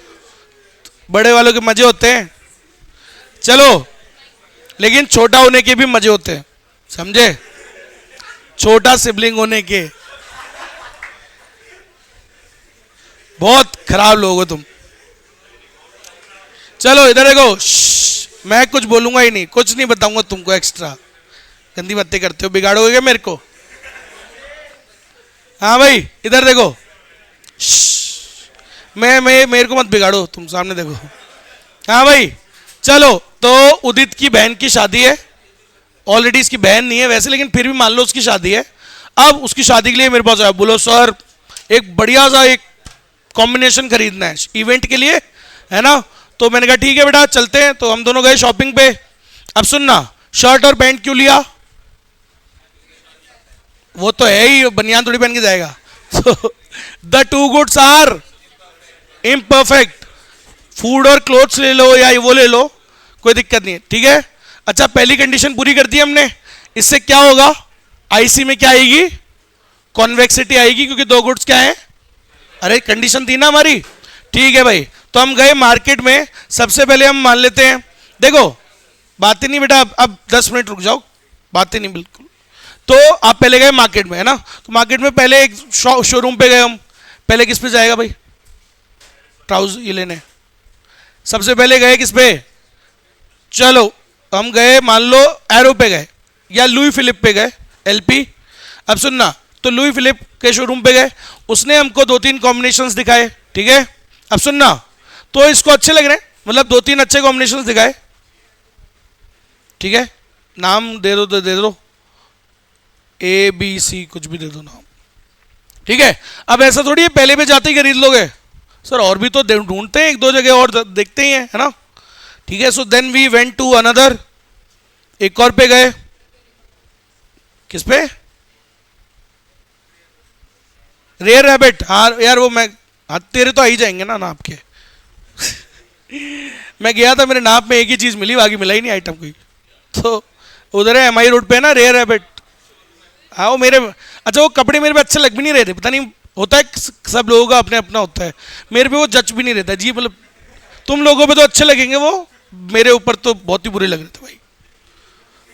बड़े वालों के मजे होते हैं, चलो, लेकिन छोटा होने के भी मजे होते हैं, समझे? छोटा सिबलिंग होने के बहुत खराब लोग हो तुम। चलो इधर देखो, मैं कुछ बोलूंगा ही नहीं, कुछ नहीं बताऊंगा तुमको एक्स्ट्रा। गंदी बातें करते हो, बिगाड़ोगे क्या मेरे को? हाँ भाई इधर देखो, मैं मेरे को मत बिगाड़ो, तुम सामने देखो। हाँ भाई चलो, तो उदित की बहन की शादी है, ऑलरेडी इसकी बहन नहीं है वैसे, लेकिन फिर भी मान लो उसकी शादी है। अब उसकी शादी के लिए मेरे पास आया, बोलो सर एक बढ़िया सा एक कॉम्बिनेशन खरीदना है इवेंट के लिए, है ना? तो मैंने कहा ठीक है बेटा चलते हैं। तो हम दोनों गए शॉपिंग पे। अब सुनना, शर्ट और पैंट क्यों लिया? वो तो है ही, बनियान थोड़ी पहन के जाएगा। The two goods are imperfect. Food और क्लोथ्स ले लो या वो ले लो, कोई दिक्कत नहीं है, ठीक है? अच्छा, पहली कंडीशन पूरी कर दी हमने। इससे क्या होगा? आईसी में क्या आएगी? कॉन्वेक्सिटी आएगी, क्योंकि दो गुड्स क्या है? अरे कंडीशन थी ना हमारी, ठीक है भाई। तो हम गए मार्केट में। सबसे पहले हम मान लेते हैं, देखो बातें नहीं बेटा, अब 10 मिनट रुक जाओ, बातें नहीं बिल्कुल। तो आप पहले गए मार्केट में, है ना? तो मार्केट में पहले एक शोरूम पे गए हम। पहले किस पे जाएगा भाई? ट्राउजर ये लेने सबसे पहले गए किस पे? चलो हम गए, मान लो एरो पे गए या लुई फिलिप पे गए, एलपी। अब सुनना, तो लुई फिलिप के शोरूम पे गए, उसने हमको 2-3 कॉम्बिनेशंस दिखाए, ठीक है? अब सुनना, तो इसको अच्छे लग रहे हैं, मतलब 2-3 अच्छे कॉम्बिनेशंस दिखाए, ठीक है? नाम दे दो तो दे दो, ABC कुछ भी दे दो नाम, ठीक है? अब ऐसा थोड़ी है पहले पे जाते ही खरीद लोगे, सर और भी तो ढूंढते हैं, 1-2 जगह और देखते ही हैं, है ना? ठीक है। So then we went to another, एक और पे गए, किस पे? Rare Rabbit. हाँ यार वो मैं, हाँ तेरे तो आ ही जाएंगे ना नाप के। मैं गया था, मेरे नाप में एक ही चीज मिली, बाकी मिला ही नहीं आइटम कोई। तो उधर है MI रोड पे ना रेयर रैबिट। हाँ वो मेरे, अच्छा वो कपड़े मेरे पे अच्छे लग भी नहीं रहे थे, पता नहीं होता है सब लोगों का अपने अपना होता है, मेरे पे वो जच भी नहीं रहता जी। मतलब तुम लोगों पे तो अच्छे लगेंगे वो, मेरे ऊपर तो बहुत ही बुरे लग रहे थे भाई।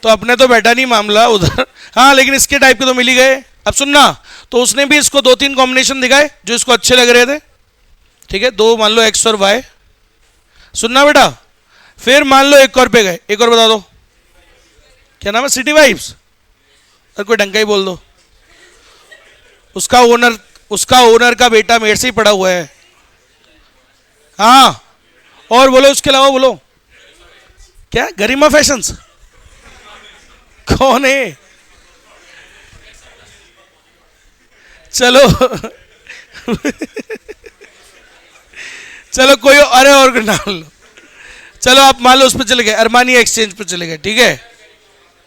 तो अपने तो बैठा नहीं मामला उधर। हाँ लेकिन इसके टाइप के तो मिल ही गए। अब सुनना, तो उसने भी इसको 2-3 कॉम्बिनेशन दिखाए जो इसको अच्छे लग रहे थे, ठीक है? 2 मान लो X और Y। सुनना बेटा, फिर मान लो एक और पे गए, एक और बता दो क्या नाम है? City vibes. और कोई ढंग का ही बोल दो। उसका ओनर का बेटा मेरे से ही पड़ा हुआ है। हाँ और बोलो, उसके अलावा बोलो क्या? गरिमा फैशंस। कौन है? चलो चलो कोई, अरे और नाम लो। चलो आप मान लो उस पर चले गए, अरमानी एक्सचेंज पर चले गए, ठीक है?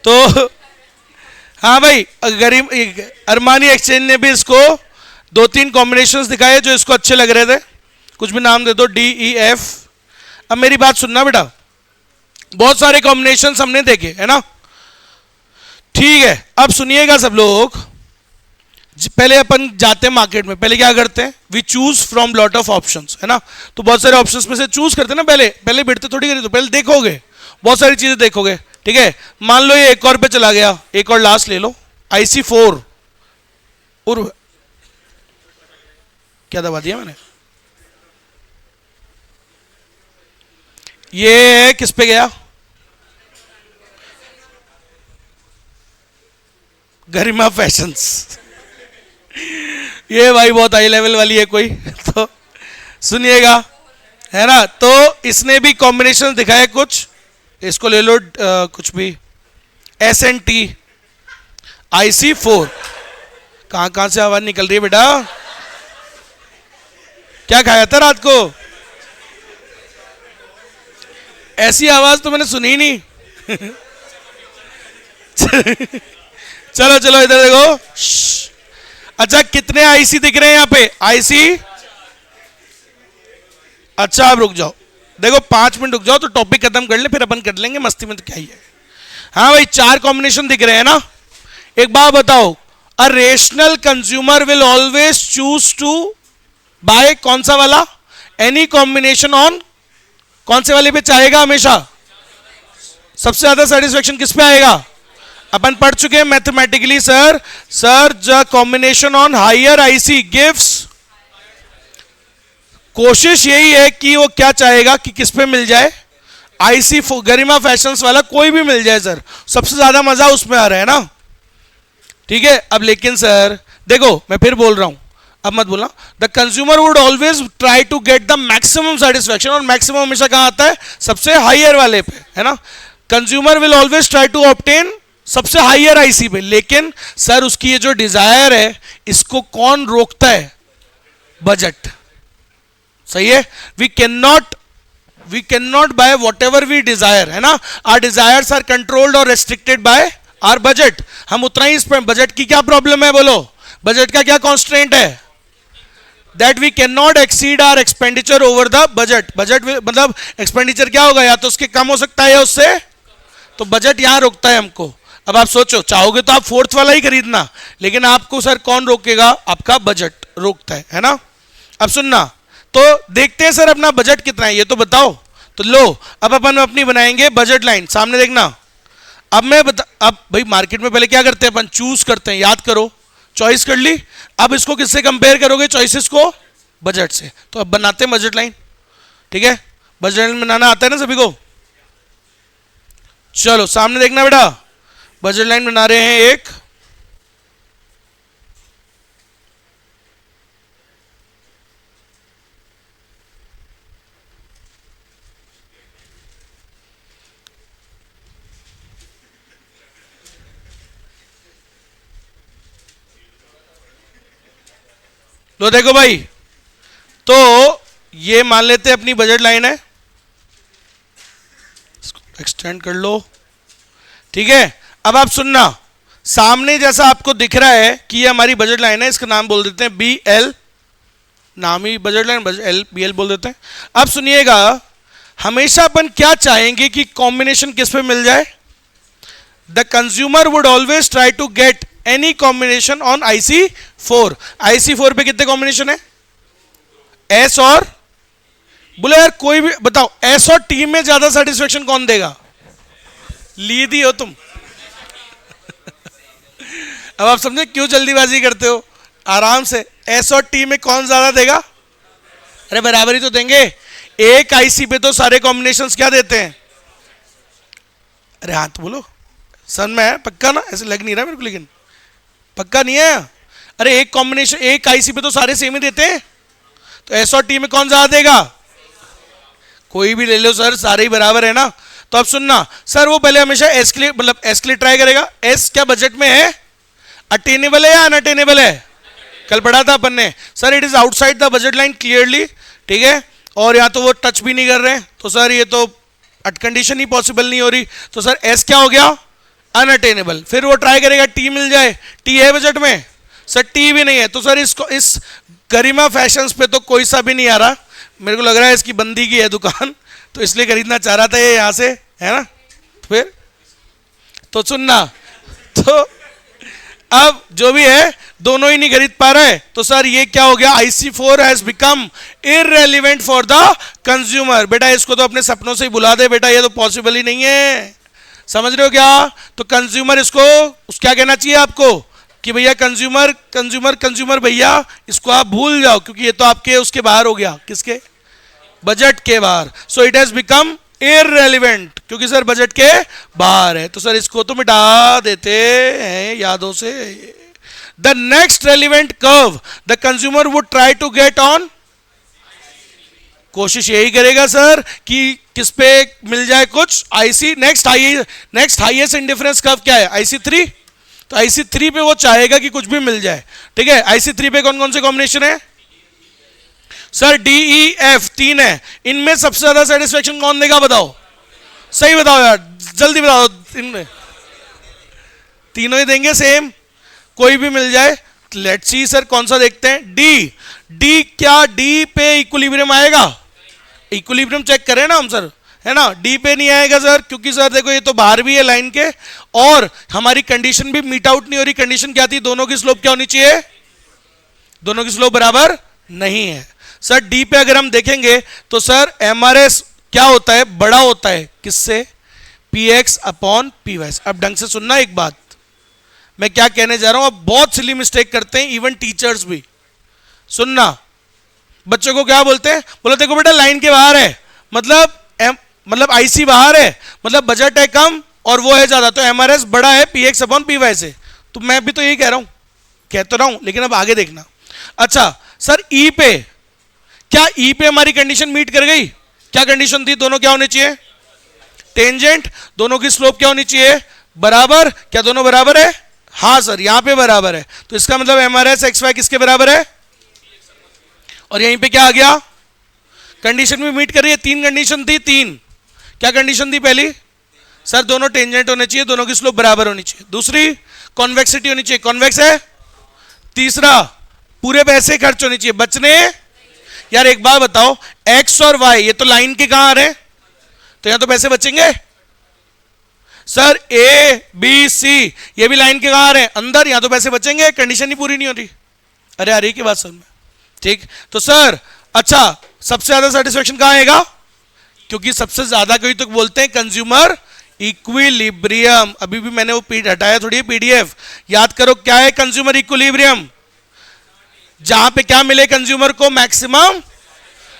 तो हाँ भाई, गरीब अरमानी एक्सचेंज ने भी इसको 2-3 कॉम्बिनेशंस दिखाए जो इसको अच्छे लग रहे थे, कुछ भी नाम दे दो, DEF। अब मेरी बात सुनना बेटा, बहुत सारे कॉम्बिनेशंस हमने देखे, है ना? ठीक है, अब सुनिएगा सब लोग। पहले अपन जाते हैं मार्केट में, पहले क्या करते हैं, we choose from lot of options, है ना। तो बहुत सारे ऑप्शंस में से चूज करते हैं ना, पहले पहले बिड़ते थोड़ी करी, तो पहले देखोगे, बहुत सारी चीजें देखोगे, ठीक है। मान लो ये एक और पे चला गया, एक और लास्ट ले लो, IC4 और क्या दबा दिया मैंने, ये किस पे गया, गरिमा फैशंस। ये भाई बहुत हाई लेवल वाली है कोई, तो सुनिएगा, है ना। तो इसने भी कॉम्बिनेशन दिखाया कुछ, इसको ले लो कुछ भी, SNT IC4। कहां कहां से आवाज निकल रही है बेटा, क्या खाया था रात को, ऐसी आवाज तो मैंने सुनी नहीं। चलो चलो इधर देखो। अच्छा कितने IC दिख रहे हैं यहाँ पे, IC। अच्छा आप रुक जाओ, देखो 5 मिनट रुक जाओ तो टॉपिक खत्म कर ले, फिर अपन कर लेंगे मस्ती में, तो क्या ही है। हाँ भाई 4 कॉम्बिनेशन दिख रहे हैं ना। एक बात बताओ, a rational consumer will always choose to buy कौन सा वाला, एनी कॉम्बिनेशन ऑन, कौन से वाले पे चाहेगा हमेशा, सबसे ज्यादा सेटिस्फेक्शन किस पे आएगा, अपन पढ़ चुके हैं mathematically sir, the combination on higher IC gives, कोशिश यही है कि वो क्या चाहेगा कि किस पे मिल जाए, IC गरिमा फैशंस वाला कोई भी मिल जाए सर, सबसे ज्यादा मजा उसमें आ रहा है ना, ठीक है। अब लेकिन सर देखो मैं फिर बोल रहा हूं, अब मत बोलना, the consumer would always try to get the maximum satisfaction, और मैक्सिमम हमेशा कहां आता है, सबसे हायर वाले पे, है ना। Consumer will always try to obtain सबसे हायर IC पे, लेकिन सर उसकी ये जो डिजायर है इसको कौन रोकता है, बजट, सही है। We can not buy whatever we desire, है ना, आर डिजायर्स आर कंट्रोल्ड और रेस्ट्रिक्टेड बाय आर बजट, हम उतना ही स्पेंड, बजट की क्या प्रॉब्लम है बोलो, बजट का क्या कॉन्स्ट्रेंट है, that we can not exceed our expenditure over the budget, budget मतलब एक्सपेंडिचर क्या होगा, या तो उसके कम हो सकता है या उससे, तो बजट यहां रोकता है हमको। अब आप सोचो, चाहोगे तो आप 4th वाला ही खरीदना, लेकिन आपको सर कौन रोकेगा, आपका बजट रोकता है ना। अब सुनना, तो देखते हैं सर अपना बजट कितना है ये तो बताओ, तो लो अब अपन अपनी बनाएंगे बजट लाइन, सामने देखना। अब मैं अब भाई मार्केट में पहले क्या करते हैं अपन, चूज करते हैं, याद करो, चॉइस कर ली, अब इसको किससे कंपेयर करोगे, चॉइसेस को बजट से, तो अब बनाते हैं बजट लाइन, ठीक है। बजट लाइन बनाना आता है ना सभी को, चलो सामने देखना बेटा, बजट लाइन बना रहे हैं एक, लो देखो भाई, तो ये मान लेते हैं अपनी बजट लाइन है, इसको एक्सटेंड कर लो, ठीक है। अब आप सुनना, सामने जैसा आपको दिख रहा है कि ये हमारी बजट लाइन है, इसका नाम बोल देते हैं BL, नाम ही बजट लाइन, BL बोल देते हैं। अब सुनिएगा, हमेशा अपन क्या चाहेंगे कि कॉम्बिनेशन किस पे मिल जाए, the consumer would always try to get any combination on IC4, IC4 पे कितने कॉम्बिनेशन है, S और, बोले यार कोई भी बताओ, S और T में ज्यादा सेटिस्फेक्शन कौन देगा, लीदी हो तुम। अब आप समझे क्यों जल्दीबाजी करते हो, आराम से, S और T में कौन ज्यादा देगा, अरे बराबरी तो देंगे, एक IC पे तो सारे कॉम्बिनेशंस क्या देते हैं, अरे हाँ तो बोलो, सन में है पक्का ना, ऐसे लग नहीं रहा मेरे को, लेकिन पक्का नहीं है, अरे एक कॉम्बिनेशन एक IC पे तो सारे सेम ही देते हैं, तो S और T में कौन ज्यादा देगा, कोई भी ले लो सर, सारे ही बराबर है ना। तो अब सुनना सर, वो पहले हमेशा S के लिए, मतलब S के लिए ट्राई करेगा, S क्या बजट में है, अटेनेबल है या अनअटेनेबल है, कल पढ़ा था अपन ने sir, it is outside the budget line clearly, ठीक है, और या तो वो टच भी नहीं कर रहे हैं, तो सर ये तो कंडीशन ही पॉसिबल नहीं हो रही, तो सर S क्या हो गया, अनअटेनेबल। फिर वो ट्राई करेगा T मिल जाए, T है बजट में, सर T भी नहीं है, तो सर इसको, इस गरिमा फैशंस पे तो कोई सा भी नहीं आ रहा, मेरे को लग रहा है इसकी बंदी की है दुकान, तो इसलिए खरीदना चाह रहा था ये यहाँ से, है ना। फिर तो सुनना, तो अब जो भी है दोनों ही नहीं खरीद पा रहे, तो सर ये क्या हो गया, IC4 has become irrelevant for the consumer. बेटा इसको तो अपने सपनों से ही बुला दे बेटा, ये तो पॉसिबल ही नहीं है, समझ रहे हो क्या? तो कंज्यूमर इसको क्या कहना चाहिए आपको कि भैया कंज्यूमर कंज्यूमर कंज्यूमर भैया इसको आप भूल जाओ, क्योंकि ये तो आपके उसके बाहर हो गया, किसके, बजट के बाहर। So it has become irrelevant, क्योंकि सर बजट के बाहर है, तो सर इसको तो मिटा देते हैं यादों से। The next relevant curve the consumer would try to get on, कोशिश यही करेगा सर कि किस पे मिल जाए कुछ, IC next highest indifference curve क्या है, IC3। तो IC3 पे वो चाहेगा कि कुछ भी मिल जाए, ठीक है। IC3 पे कौन कौन से कॉम्बिनेशन है सर, DEF 3 है, इनमें सबसे ज्यादा सेटिस्फेक्शन कौन देगा बताओ, सही बताओ यार, जल्दी बताओ, इनमें तीनों ही देंगे सेम, कोई भी मिल जाए। लेट्स सी सर कौन सा देखते हैं, डी क्या डी पे इक्विलिब्रियम आएगा, इक्विलिब्रियम चेक करें ना हम सर, है ना, डी पे नहीं आएगा सर, क्योंकि सर देखो ये तो बाहर भी है लाइन के, और हमारी कंडीशन भी मीट आउट नहीं हो रही। कंडीशन क्या थी, दोनों की स्लोप क्या होनी चाहिए, दोनों की स्लोप बराबर नहीं है। सर डी पे अगर हम देखेंगे तो सर MRS क्या होता है, बड़ा होता है किससे, PX अपॉन PY। अब ढंग से सुनना एक बात, मैं क्या कहने जा रहा हूं, अब बहुत सिली मिस्टेक करते हैं इवन टीचर्स भी, सुनना, बच्चों को क्या बोलते हैं, बोले देखो बेटा लाइन के बाहर है, मतलब IC बाहर है, मतलब बजट है कम और वो है ज्यादा, तो MRS बड़ा है PX अपॉन PY से। तो मैं भी तो यही कह रहा हूं, कह तो रहा हूं, लेकिन अब आगे देखना। अच्छा सर E पे, क्या E पे हमारी कंडीशन मीट कर गई, क्या कंडीशन थी, दोनों क्या होने चाहिए, टेंजेंट, दोनों की स्लोप क्या होनी चाहिए, बराबर, क्या दोनों बराबर है, हाँ सर यहां पे बराबर है, तो इसका मतलब MRS XY किसके बराबर है, और यहीं पे क्या आ गया, कंडीशन भी मीट कर रही है। तीन कंडीशन थी, तीन क्या कंडीशन थी, पहली सर दोनों टेंजेंट होने चाहिए, दोनों की स्लोप बराबर होनी चाहिए, दूसरी कॉन्वेक्सिटी होनी चाहिए, कॉन्वेक्स है, तीसरा पूरे पैसे खर्च होनी चाहिए, बचने, यार एक बात बताओ, X और Y ये तो लाइन के कहां आ रहे हैं, तो यहां तो पैसे बचेंगे सर, ABC ये भी लाइन के कहां आ रहे हैं, अंदर, यहां तो पैसे बचेंगे, कंडीशन ही पूरी नहीं हो रही। अरे आ रही की बात समझ में, ठीक। तो सर अच्छा सबसे ज्यादा सेटिस्फेक्शन कहां आएगा, क्योंकि सबसे ज्यादा कोई तो बोलते हैं कंज्यूमर इक्विलिब्रियम। अभी भी मैंने वो हटाया थोड़ी PDF, याद करो क्या है कंज्यूमर इक्विलिब्रियम, जहां पे क्या मिले कंज्यूमर को, मैक्सिमम।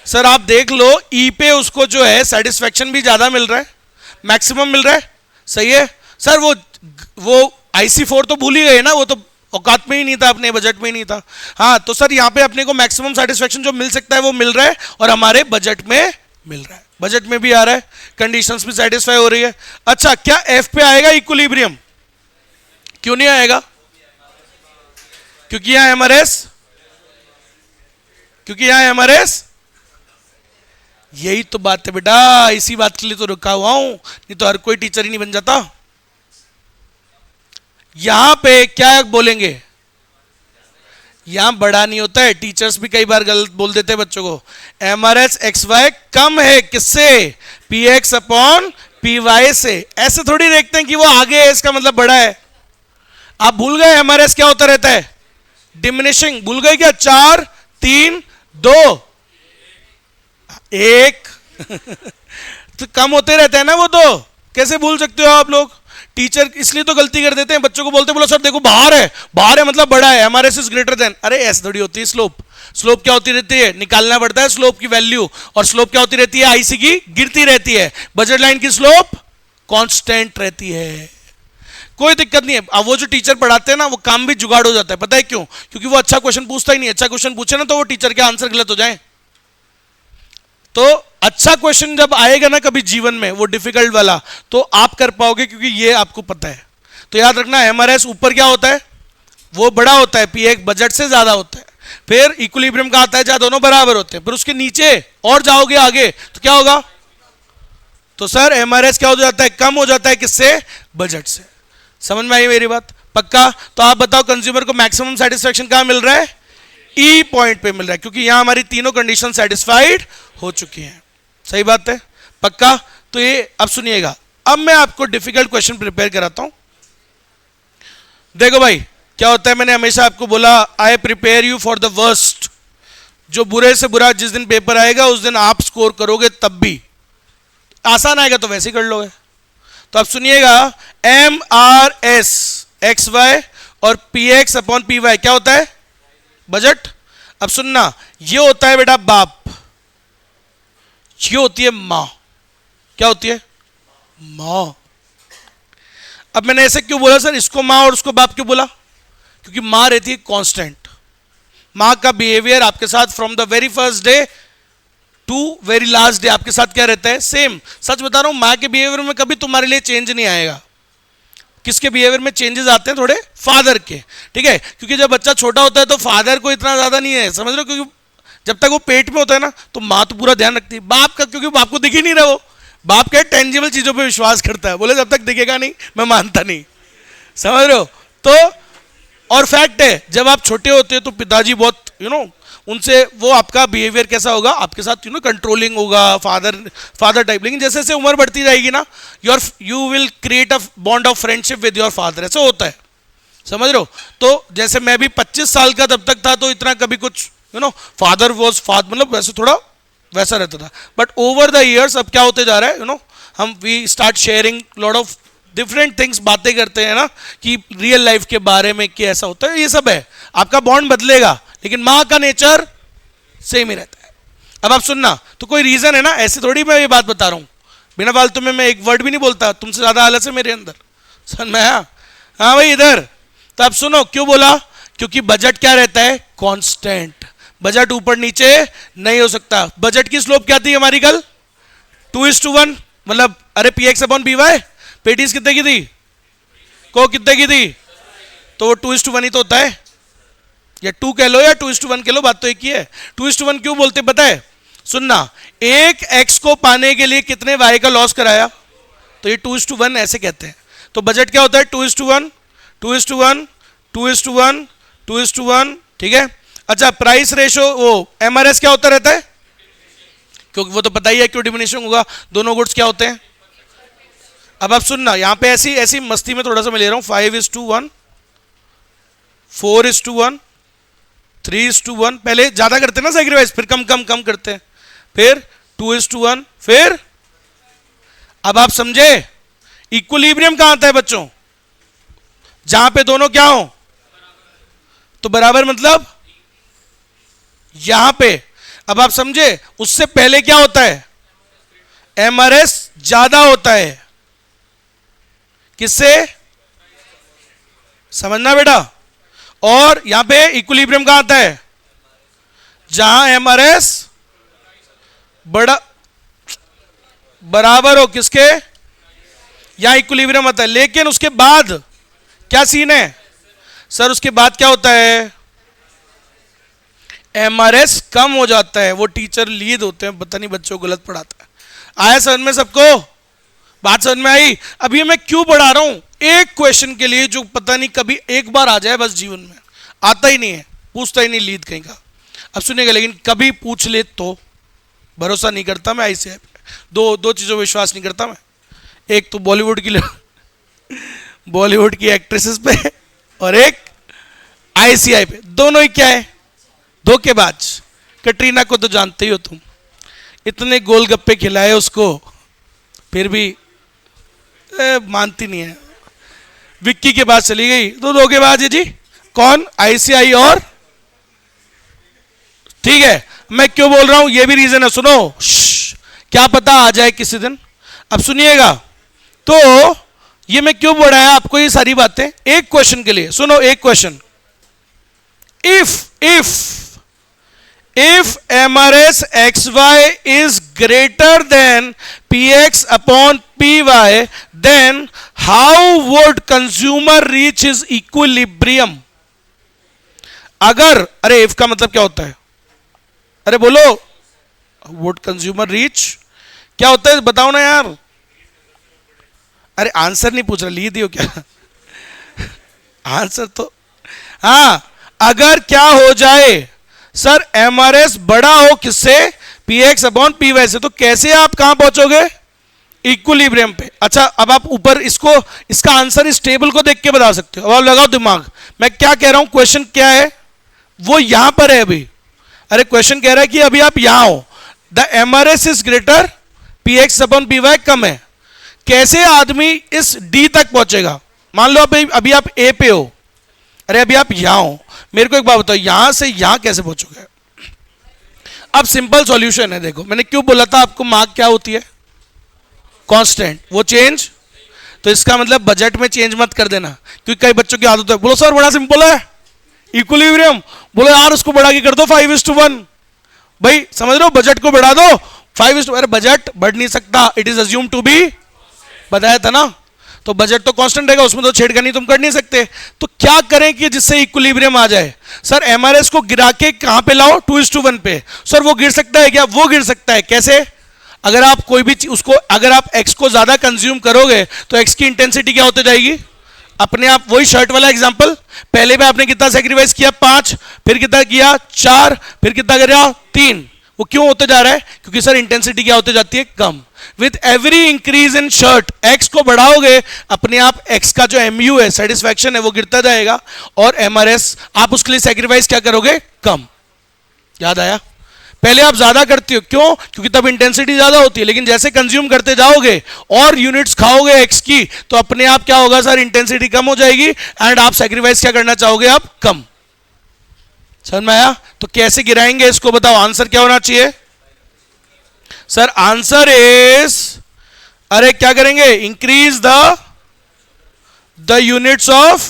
सर आप देख लो E पे उसको जो है सेटिस्फेक्शन भी ज्यादा मिल रहा है, मैक्सिमम मिल रहा है, सही है सर। वो IC4 तो भूल ही गए ना, वो तो औकात में ही नहीं था, अपने बजट में ही नहीं था। हाँ तो सर यहाँ पे अपने को मैक्सिमम सेटिस्फेक्शन जो मिल सकता है वो मिल रहा है, और हमारे बजट में मिल रहा है, बजट में भी आ रहा है, कंडीशंस भी सेटिस्फाई हो रही है। अच्छा क्या F पे आएगा इक्विलिब्रियम, क्यों नहीं आएगा, क्योंकि यहां MRS, यही तो बात है बेटा, इसी बात के लिए तो रुका हुआ हूं, नहीं तो हर कोई टीचर ही नहीं बन जाता। यहां पे क्या बोलेंगे, यहां बड़ा नहीं होता है, टीचर्स भी कई बार गलत बोल देते हैं बच्चों को, MRS XY कम है किससे, PX अपॉन PY से, ऐसे थोड़ी देखते हैं कि वो आगे है इसका मतलब बड़ा है। आप भूल गए MRS क्या होता रहता है, डिमिनिशिंग, भूल गए क्या, 4 3 2 1 तो कम होते रहते हैं ना वो, तो कैसे भूल सकते हो आप लोग, टीचर इसलिए तो गलती कर देते हैं, बच्चों को बोलते बोलो सर देखो बाहर है मतलब बड़ा है, MRS इज ग्रेटर देन, अरे ऐसे थोड़ी होती है स्लोप क्या होती रहती है, निकालना पड़ता है स्लोप की वैल्यू, और स्लोप क्या होती रहती है, IC की गिरती रहती है, बजट लाइन की स्लोप कांस्टेंट रहती है, कोई दिक्कत नहीं है। अब वो जो टीचर पढ़ाते हैं ना वो काम भी जुगाड़ हो जाता है, पता है क्यों, क्योंकि वो अच्छा क्वेश्चन पूछता ही नहीं, अच्छा क्वेश्चन पूछे ना तो वो टीचर के आंसर गलत हो जाए। तो अच्छा क्वेश्चन जब आएगा ना कभी जीवन में, वो डिफिकल्ट वाला, तो आप कर पाओगे, क्योंकि ये आपको पता है। तो याद रखना MRS ऊपर क्या होता है, वो बड़ा होता है, PX बजट से ज्यादा होता है, फिर इक्विलिब्रियम का आता है जहां दोनों बराबर होते हैं, फिर उसके नीचे और जाओगे आगे तो क्या होगा, तो सर MRS क्या हो जाता है, कम हो जाता है, किससे, बजट से। समझ में आई मेरी बात, पक्का। तो आप बताओ कंज्यूमर को मैक्सिमम सेटिस्फेक्शन कहां मिल रहा है, E पॉइंट पे मिल रहा है, क्योंकि यहां हमारी तीनों कंडीशन सेटिस्फाइड हो चुकी हैं, सही बात है, पक्का। तो ये अब सुनिएगा, अब मैं आपको डिफिकल्ट क्वेश्चन प्रिपेयर कराता हूं। देखो भाई क्या होता है, मैंने हमेशा आपको बोला I prepare you for the worst. जो बुरे से बुरा जिस दिन पेपर आएगा उस दिन आप स्कोर करोगे, तब भी आसान आएगा तो वैसे ही कर लोगे। तो अब सुनिएगा, M R S X Y और P X upon P Y क्या होता है? बजट। अब सुनना, ये होता है बेटा बाप, ये होती है मां। क्या होती है? मां। अब मैंने ऐसे क्यों बोला सर, इसको मां और उसको बाप क्यों बोला? क्योंकि मां रहती है कांस्टेंट। मां का बिहेवियर आपके साथ from the very first day to very last day आपके साथ क्या रहता है? सेम। सच बता रहा हूं, मां के बिहेवियर में कभी तुम्हारे लिए चेंज नहीं आएगा। किसके बिहेवियर में चेंजेस आते हैं? थोड़े फादर के, ठीक है। क्योंकि जब बच्चा छोटा होता है तो फादर को इतना ज्यादा नहीं है, समझ लो, क्योंकि जब तक वो पेट में होता है ना तो मां तो पूरा ध्यान रखती है। बाप का, क्योंकि बाप को दिख ही नहीं रहा, वो बाप क्या टेंजिबल चीजों पे विश्वास करता है, बोले जब तक दिखेगा नहीं मैं मानता नहीं, समझ रहे हो? तो और फैक्ट है, जब आप छोटे होते हैं तो पिताजी बहुत उनसे वो आपका बिहेवियर कैसा होगा आपके साथ, कंट्रोलिंग होगा, फादर टाइप। लेकिन जैसे जैसे उम्र बढ़ती जाएगी ना, you will create a bond of friendship with your father, ऐसा होता है, समझ रहे हो? तो जैसे मैं भी 25 साल का तब तक था तो इतना कभी कुछ फादर वॉज फादर, मतलब वैसे थोड़ा वैसा रहता था। बट ओवर द ईयर्स अब क्या होते जा रहा है, हम we start sharing lot of different things, बातें करते हैं ना कि रियल लाइफ के बारे में कि ऐसा होता है, ये सब है। आपका बॉन्ड बदलेगा लेकिन मां का नेचर सेम ही रहता है। अब आप सुनना, तो कोई रीजन है ना, ऐसे थोड़ी मैं ये बात बता रहा हूं बिना फालतू में, मैं एक वर्ड भी नहीं बोलता, तुमसे ज्यादा आलस है मेरे अंदर, समझ में आया? हाँ भाई इधर। तो अब सुनो क्यों बोला, क्योंकि बजट क्या रहता है? कांस्टेंट। बजट ऊपर नीचे नहीं हो सकता। बजट की स्लोप क्या थी हमारी कल? 2:1, मतलब अरे P X upon P Y. Patties कितने की थी? को कितने की थी? तो वो 2:1 ही तो होता है, या 2 कह लो या 2:1 कह लो, बात तो एक ही है। 2:1 क्यों बोलते पता है? सुनना, एक एक्स को पाने के लिए कितने वाई का लॉस कराया, तो ये 2:1 ऐसे कहते हैं। तो बजट क्या होता है? 2:1, 2:1, 2:1, 2:1, ठीक है। अच्छा, प्राइस रेशो वो एमआरएस क्या होता रहता है? क्योंकि वो तो पता ही है क्यों डिमिनिशिंग होगा, दोनों गुड्स क्या होते हैं। अब आप सुनना, यहां पे ऐसी ऐसी मस्ती में थोड़ा सा मैं ले रहा हूं, 5:1, 4:1, 3:1, पहले ज्यादा करते हैं ना सैक्रिफाइस, फिर कम कम कम करते हैं, फिर 2:1, फिर अब आप समझे इक्विलिब्रियम कहां आता है बच्चों? जहां पे दोनों क्या हो, तो बराबर, मतलब यहां पे। अब आप समझे, उससे पहले क्या होता है? एमआरएस ज्यादा होता है, किससे? समझना बेटा। और यहां पे इक्विलिब्रियम कहां आता है? जहां एमआरएस बड़ा बराबर हो किसके? यहां इक्विलिब्रियम आता है। लेकिन उसके बाद क्या सीन है सर? उसके बाद क्या होता है? एमआरएस कम हो जाता है। वो टीचर लीड होते हैं, पता नहीं बच्चों को गलत पढ़ाता है। आया समझ में सबको? बात समझ में आई? अब ये मैं क्यों पढ़ा रहा हूं? एक क्वेश्चन के लिए जो पता नहीं कभी एक बार आ जाए बस जीवन में, आता ही नहीं है, पूछता ही नहीं लीड कहीं का। अब सुनिएगा, लेकिन कभी पूछ ले तो भरोसा नहीं करता मैं ICI पे। दो चीजों पर विश्वास नहीं करता मैं, एक तो बॉलीवुड की एक्ट्रेसेस पे, और एक ICI पे। दोनों ही क्या है? धोखेबाज। कटरीना को तो जानते ही हो तुम, इतने गोलगप्पे खिलाए उसको फिर भी मानती नहीं है। विक्की के पास चली गई तो धोखेबाज है जी। कौन? ICI और, ठीक है। मैं क्यों बोल रहा हूं ये भी रीजन है, सुनो, क्या पता आ जाए किसी दिन। अब सुनिएगा, तो ये मैं क्यों बढ़ाया आपको ये सारी बातें? एक क्वेश्चन के लिए सुनो, एक question, if MRS XY is greater than PX upon PY, then how would consumer reach his equilibrium? अगर, अरे if का मतलब क्या होता है? अरे बोलो, would consumer reach क्या होता है बताओ ना यार। अरे आंसर नहीं पूछ रहा, ली दियो क्या? आंसर तो, हाँ, अगर क्या हो जाए सर, एमआरएस बड़ा हो किससे? PX अपॉन PY से, तो कैसे आप कहां पहुंचोगे? इक्विलिब्रियम पे। अच्छा, अब आप ऊपर इसको, इसका आंसर इस टेबल को देख के बता सकते हो। अब आप लगाओ दिमाग, मैं क्या कह रहा हूं, क्वेश्चन क्या है, वो यहां पर है अभी। अरे क्वेश्चन कह रहा है कि अभी आप यहां हो, the MRS is greater, P X upon P Y कम है। कैसे आदमी इस डी तक पहुंचेगा? मान लो अभी आप ए पे हो, अरे अभी आप यहां हो, मेरे को एक बात बताओ, यहां से यहां कैसे पहुंचोगे? अब सिंपल सॉल्यूशन है, देखो मैंने क्यों बोला था आपको मार्क क्या होती है, कांस्टेंट, वो चेंज, तो इसका मतलब बजट में चेंज मत कर देना, क्योंकि कई बच्चों की आदत है, बोलो सर बड़ा सिंपल है इक्विलिब्रियम, बोलो यार उसको बढ़ा के कर दो 5:1, भाई समझ रहे हो, बजट को बढ़ा दो 5:1, अरे बजट बढ़ नहीं सकता, it is assume to be, बताया था ना, तो बजट तो कांस्टेंट रहेगा, उसमें तो छेड़खानी तुम कर नहीं सकते। तो क्या करें कि जिससे इक्विलिब्रियम आ जाए? सर एमआरएस को गिरा के कहां पे लाओ, 2:1 पे। सर वो गिर सकता है क्या? वो गिर सकता है। कैसे? अगर आप कोई भी उसको, अगर आप एक्स को ज्यादा कंज्यूम करोगे तो एक्स की इंटेंसिटी क्या होती जाएगी? अपने आप, वही शर्ट वाला एग्जांपल, पहले भी आपने कितना सेक्रीफाइस किया, 5, फिर कितना किया 4, फिर कितना किया 3। वो क्यों होते जा रहा है? क्योंकि सर इंटेंसिटी क्या होती जाती है? कम। With every increase in shirt, X को बढ़ाओगे अपने आप एक्स का जो एमयू है, सेटिस्फैक्शन है, वो गिरता जाएगा, और एमआरएस आप उसके लिए सेक्रीफाइस क्या करोगे? कम। याद आया? पहले आप ज्यादा करते हो, क्यों? क्योंकि तब इंटेंसिटी ज्यादा होती है, लेकिन जैसे कंज्यूम करते जाओगे और यूनिट्स खाओगे एक्स की, तो अपने आप क्या होगा सर? इंटेंसिटी कम हो जाएगी, एंड आप सेक्रीफाइस क्या करना चाहोगे? आप कम। समझ में आया? तो कैसे गिराएंगे इसको बताओ, आंसर क्या होना चाहिए? सर आंसर इज, अरे क्या करेंगे? Increase the units of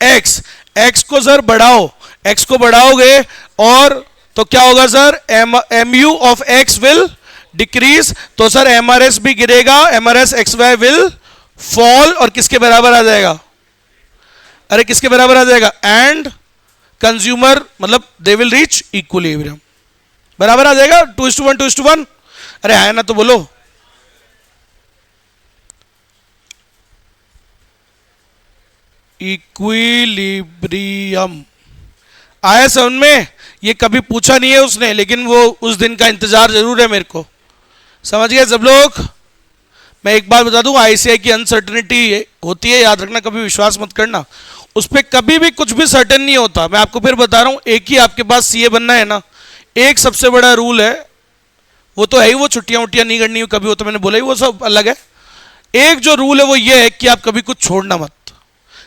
X, X को सर बढ़ाओ, एक्स को बढ़ाओगे और तो क्या होगा sir? M U of X will decrease, तो सर एमआरएस भी गिरेगा, MRS X Y will fall, और किसके बराबर आ जाएगा? अरे किसके बराबर आ जाएगा? एंड कंज्यूमर, मतलब दे विल रीच इक्विलिब्रियम, बराबर आ जाएगा 2:1 2:1। अरे है ना, तो बोलो। इक्विलिब्रियम आया समझ में? ये कभी पूछा नहीं है उसने, लेकिन वो उस दिन का इंतजार जरूर है मेरे को। समझ गए सब लोग? मैं एक बार बता दूं, आईसीआई की अनसर्टेनिटी होती है, याद रखना, कभी विश्वास मत करना उस पर, कभी भी कुछ भी सर्टेन नहीं होता। मैं आपको फिर बता रहा हूं, एक ही आपके पास सीए बनना है ना, एक सबसे बड़ा रूल है, वो तो है ही, वो छुट्टियां उट्टियां नहीं करनी कभी, वो तो मैंने बोला ही, वो सब अलग है। एक जो रूल है वो ये है कि आप कभी कुछ छोड़ना मत,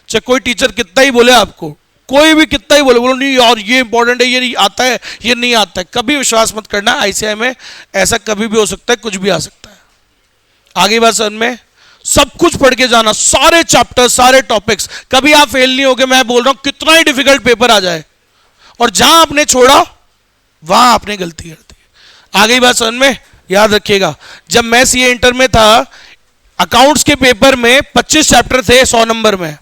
चाहे कोई टीचर कितना ही बोले आपको, कोई भी कितना ही बोले, बोलो नहीं यार ये इंपॉर्टेंट है, ये नहीं आता है, ये नहीं आता है, कभी विश्वास मत करना। आईसीआई में ऐसा कभी भी हो सकता है, कुछ भी आ सकता है। आगे बात समझ में? सब कुछ पढ़ के जाना, सारे चैप्टर, सारे टॉपिक्स, कभी आप फेल नहीं होगे। मैं बोल रहा हूं कितना ही डिफिकल्ट पेपर आ जाए, और जहां आपने छोड़ा वहां आपने गलती कर दी। आगे बात समझ में? याद रखिएगा, जब मैं सीए इंटर में था, अकाउंट्स के पेपर में 25 चैप्टर थे 100 नंबर में,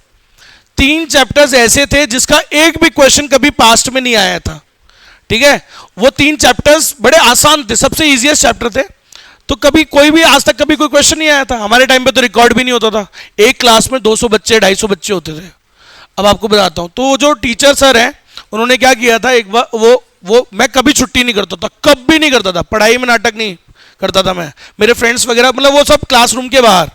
3 चैप्टर्स ऐसे थे जिसका एक भी क्वेश्चन कभी पास्ट में नहीं आया था। ठीक है, वो 3 चैप्टर्स बड़े आसान थे, सबसे इजीएस्ट चैप्टर थे, तो कभी कोई भी आज तक कभी कोई क्वेश्चन नहीं आया था। हमारे टाइम पे तो रिकॉर्ड भी नहीं होता था, एक क्लास में 200 बच्चे 250 बच्चे होते थे। अब आपको बताता हूं, तो जो टीचर सर हैं उन्होंने क्या किया था, एक बार वो मैं कभी छुट्टी नहीं करता था, कभी नहीं करता था, पढ़ाई में नाटक नहीं करता था मैं, मेरे फ्रेंड्स वगैरह, मतलब वो सब क्लासरूम के बाहर,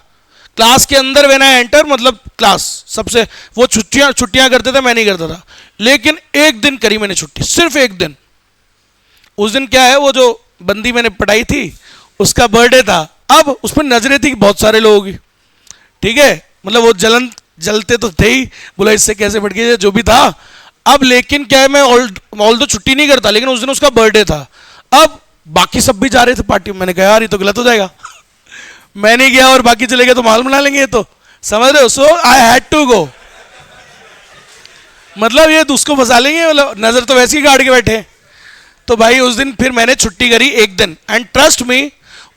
क्लास के अंदर व्हेन आई एंटर, मतलब क्लास सबसे, वो छुट्टियां करते थे, मैं नहीं करता था। लेकिन एक दिन करी मैंने छुट्टी, सिर्फ एक दिन। उस दिन क्या है, वो जो बंदी मैंने पढ़ाई थी उसका बर्थडे था। अब उसमें नजरें थी बहुत सारे लोगों की, ठीक है, मतलब वो जलते तो थे ही, बोला इससे कैसे बढ़ गया, जो भी था। अब लेकिन क्या है, मैं ऑल तो छुट्टी नहीं करता, लेकिन उस दिन उसका बर्थडे था। अब बाकी सब भी जा रहे थे पार्टी में, मैंने कहा यार ये तो गलत हो जाएगा मैं नहीं गया और बाकी चले गए तो माल बना लेंगे ये तो, समझ रहे हो? सो आई हैड टू गो, मतलब ये उसको फंसा लेंगे, मतलब नजर तो वैसे ही गाड़ के बैठे। तो भाई उस दिन फिर मैंने छुट्टी करी एक दिन, एंड ट्रस्ट मी,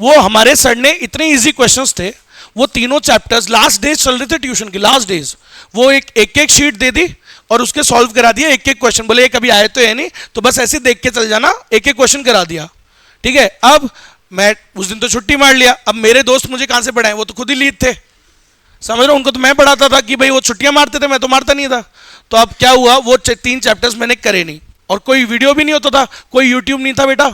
वो हमारे सर ने इतने इजी क्वेश्चंस थे, वो तीनों चैप्टर्स, लास्ट डेज चल रहे थे ट्यूशन के, लास्ट डेज, वो एक शीट दे दी और उसके सॉल्व करा दिया, एक एक क्वेश्चन, बोले ये कभी आए तो है नहीं, तो बस ऐसे देख के चल जाना, एक एक क्वेश्चन करा दिया। ठीक है, अब मैं उस दिन तो छुट्टी मार लिया, अब मेरे दोस्त मुझे कहां से पढ़ाए, वो तो खुद ही लीड थे, समझ रहे हो? उनको तो मैं पढ़ाता था कि भाई वो छुट्टियां मारते थे, मैं तो मारता नहीं था। तो अब क्या हुआ, वो 3 चैप्टर्स मैंने करे नहीं, और कोई वीडियो भी नहीं होता था, कोई यूट्यूब नहीं था बेटा,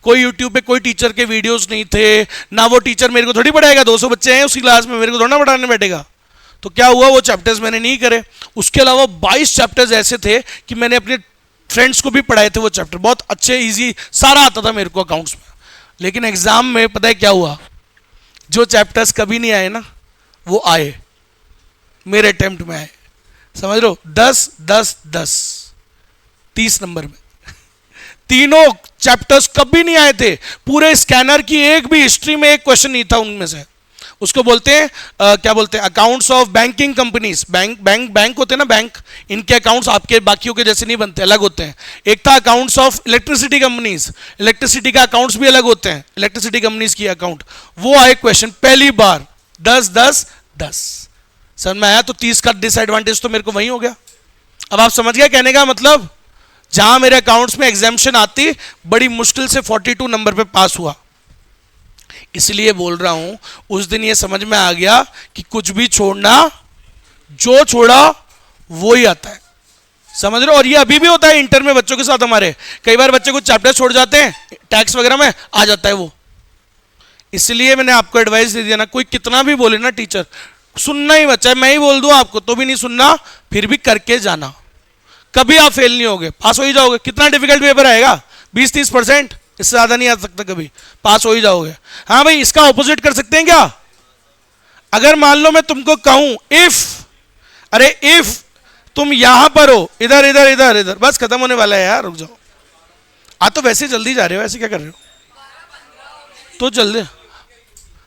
कोई यूट्यूब पे कोई टीचर के वीडियोस नहीं थे ना, वो टीचर मेरे को थोड़ी पढ़ाएगा, 200 बच्चे हैं उसकी क्लास में, मेरे को थोड़ा ना पढ़ाने बैठेगा। तो क्या हुआ, वो चैप्टर्स मैंने नहीं करे। उसके अलावा 22 चैप्टर्स ऐसे थे कि मैंने अपने फ्रेंड्स को भी पढ़ाए थे वो चैप्टर, बहुत अच्छे इजी सारा आता था मेरे को अकाउंट्स में। लेकिन एग्जाम में पता है क्या हुआ, जो चैप्टर्स कभी नहीं आए ना वो आए, मेरे अटेम्प्ट में आए। समझ लो 10 10 10 30 नंबर में तीनों चैप्टर्स कभी नहीं आए थे। पूरे स्कैनर की एक भी हिस्ट्री में एक क्वेश्चन नहीं था उनमें से। उसको बोलते हैं क्या बोलते हैं, accounts of banking companies. Bank होते हैं ना, बैंक, इनके अकाउंट्स आपके बाकियों के जैसे नहीं बनते, अलग होते हैं। एक था accounts of electricity companies, electricity का अकाउंट्स भी अलग होते हैं, इलेक्ट्रिसिटी कंपनीज की अकाउंट। वो आए क्वेश्चन पहली बार 10 10 10। समझ में आया? तो 30 का डिसएडवांटेज तो मेरे को वही हो गया। अब आप समझ गए कहने का मतलब, जहां मेरे अकाउंट्स में एग्जाम्शन आती बड़ी मुश्किल से 42 नंबर पे पास हुआ। इसलिए बोल रहा हूं उस दिन ये समझ में आ गया कि कुछ भी छोड़ना, जो छोड़ा वो ही आता है। समझ रहे हो? और ये अभी भी होता है इंटर में बच्चों के साथ हमारे, कई बार बच्चे कुछ चैप्टर छोड़ जाते हैं, टैक्स वगैरह में आ जाता है वो। इसलिए मैंने आपको एडवाइस दे दिया ना, कोई कितना भी बोले ना टीचर, सुनना ही बच्चा है। मैं ही बोल दूं आपको तो भी नहीं सुनना, फिर भी करके जाना, कभी आप फेल नहीं होगे, पास हो ही जाओगे। कितना डिफिकल्ट पेपर आएगा, 20-30%, इससे ज्यादा नहीं आ सकता, कभी पास हो ही जाओगे। हाँ भाई, इसका ऑपोजिट कर सकते हैं क्या? अगर मान लो मैं तुमको कहूं इफ तुम यहां पर हो, इधर इधर इधर इधर, बस खत्म होने वाला है यार, रुक जाओ। तो वैसे जल्दी जा रहे हो, ऐसे क्या कर रहे हो? तो जल्दी,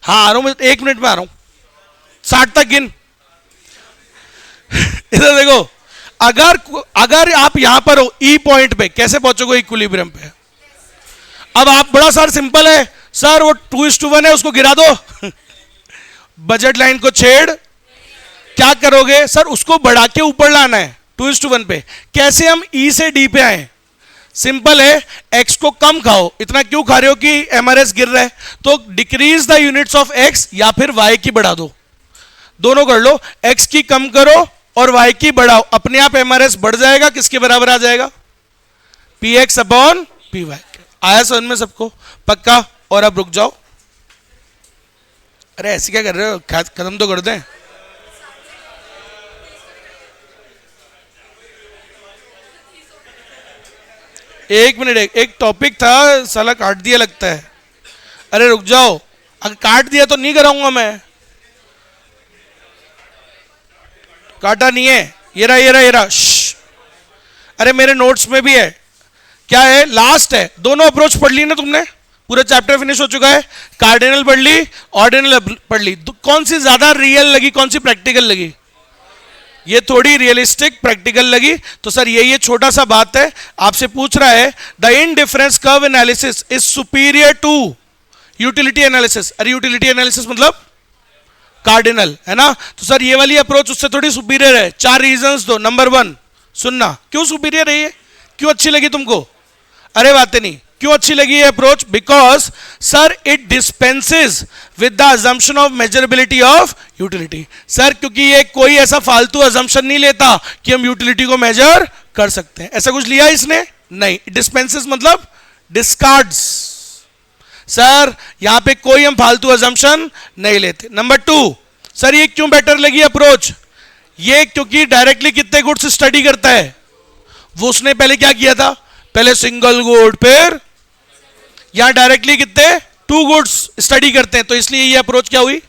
हाँ आ रहा हूं मैं, 1 मिनट में आ रहा हूं, 60 तक गिन। इधर देखो, अगर आप यहां पर हो ई पॉइंट पे, कैसे पहुंचोगे इक्विलिब्रियम पे? अब आप बड़ा सर सिंपल है सर, वो 2:1 है, उसको गिरा दो। बजट लाइन को छेड़, क्या करोगे सर? उसको बढ़ा के ऊपर लाना है 2:1 पे। कैसे हम ई से डी पे आए? सिंपल है, एक्स को कम खाओ। इतना क्यों खा रहे हो कि एमआरएस गिर रहा है? तो decrease the units of x या फिर वाई की बढ़ा दो, दोनों कर लो। एक्स की कम करो और वाई की बढ़ाओ, अपने आप एमआरएस बढ़ जाएगा। किसके बराबर आ जाएगा? P X upon P Y. आया समझ में सबको? पक्का? और अब रुक जाओ, अरे ऐसे क्या कर रहे हो, खत्म तो कर दें। एक मिनट, एक टॉपिक था साला काट दिया लगता है। अरे रुक जाओ, अगर काट दिया तो नहीं कराऊंगा मैं। काटा नहीं है, ये रहा ये रहा ये रहा। अरे मेरे नोट्स में भी है, क्या है, लास्ट है। दोनों अप्रोच पढ़ ली ना तुमने, पूरा चैप्टर फिनिश हो चुका है। कार्डिनल पढ़ ली, ऑर्डिनल पढ़ ली। कौन सी ज्यादा रियल लगी, कौन सी प्रैक्टिकल लगी? ये थोड़ी रियलिस्टिक प्रैक्टिकल लगी। तो सर ये छोटा सा बात है, आपसे पूछ रहा है the indifference curve analysis is superior to utility analysis. अरे यूटिलिटी एनालिसिस मतलब कार्डिनल है ना, तो सर ये वाली अप्रोच उससे थोड़ी सुपीरियर है। 4 रीजंस दो। नंबर 1 सुनना, क्यों सुपीरियर है ये, क्यों अच्छी लगी तुमको? अरे बातें नहीं, क्यों अच्छी लगी ये approach? Because sir it dispenses with the assumption of measurability of utility. Sir क्योंकि ये कोई ऐसा फालतू अजम्पशन नहीं लेता कि हम यूटिलिटी को मेजर कर सकते हैं। ऐसा कुछ लिया इसने? नहीं। डिस्पेंसेस मतलब डिस्कार्ड्स। सर यहां पे कोई हम फालतू अजम्पशन नहीं लेते। नंबर 2, सर ये क्यों बेटर लगी अप्रोच? ये क्योंकि डायरेक्टली कितने गुड्स स्टडी करता है। वो उसने पहले क्या किया था, पहले सिंगल गुड, फिर यहां डायरेक्टली कितने 2 गुड्स स्टडी करते हैं, तो इसलिए ये अप्रोच क्या हुई,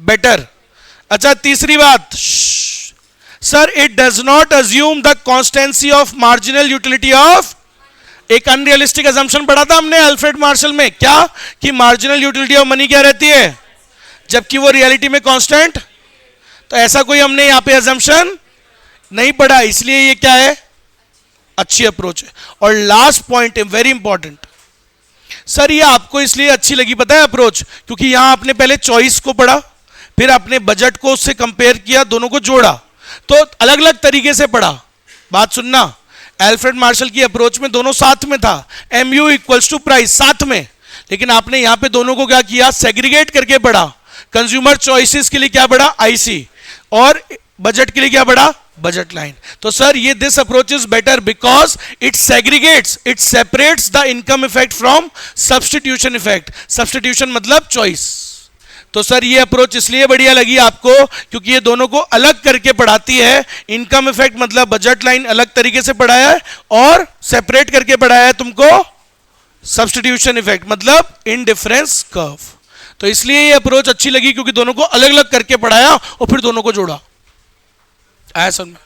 बेटर। अच्छा तीसरी बात, sir it does not assume the constituency of marginal utility of. एक अनरियलिस्टिक अजम्पशन पढ़ा था हमने अल्फ्रेड मार्शल में, क्या कि मार्जिनल यूटिलिटी ऑफ मनी क्या रहती है, जबकि वो रियलिटी में कांस्टेंट। तो ऐसा कोई हमने यहां पे अजम्पशन नहीं पढ़ा, इसलिए ये क्या है, अच्छी अप्रोच है। और लास्ट पॉइंट है वेरी इंपॉर्टेंट, सर ये आपको इसलिए अच्छी लगी पता है अप्रोच, क्योंकि यहां आपने पहले चॉइस को पढ़ा, फिर आपने बजट को उससे कंपेयर किया, दोनों को जोड़ा, तो अलग अलग तरीके से पढ़ा। बात सुनना, अल्फ्रेड मार्शल की अप्रोच में दोनों साथ में था, MU इक्वल्स टू प्राइस साथ में, लेकिन आपने यहां पे दोनों को क्या किया, सेग्रीगेट करके पढ़ा। कंज्यूमर चॉइसेस के लिए क्या पढ़ा, IC, और बजट के लिए क्या पढ़ा, बजट लाइन। तो सर ये this approach is better because it segregates, it separates the income effect from substitution effect. Substitution मतलब चॉइस। तो सर ये अप्रोच इसलिए बढ़िया लगी आपको क्योंकि ये दोनों को अलग करके पढ़ाती है। इनकम इफेक्ट मतलब बजट लाइन अलग तरीके से पढ़ाया है, और सेपरेट करके पढ़ाया है तुमको सब्स्टिट्यूशन इफेक्ट मतलब इनडिफरेंस कर्व। तो इसलिए ये अप्रोच अच्छी लगी क्योंकि दोनों को अलग अलग करके पढ़ाया और फिर दोनों को जोड़ा। आया समझ में?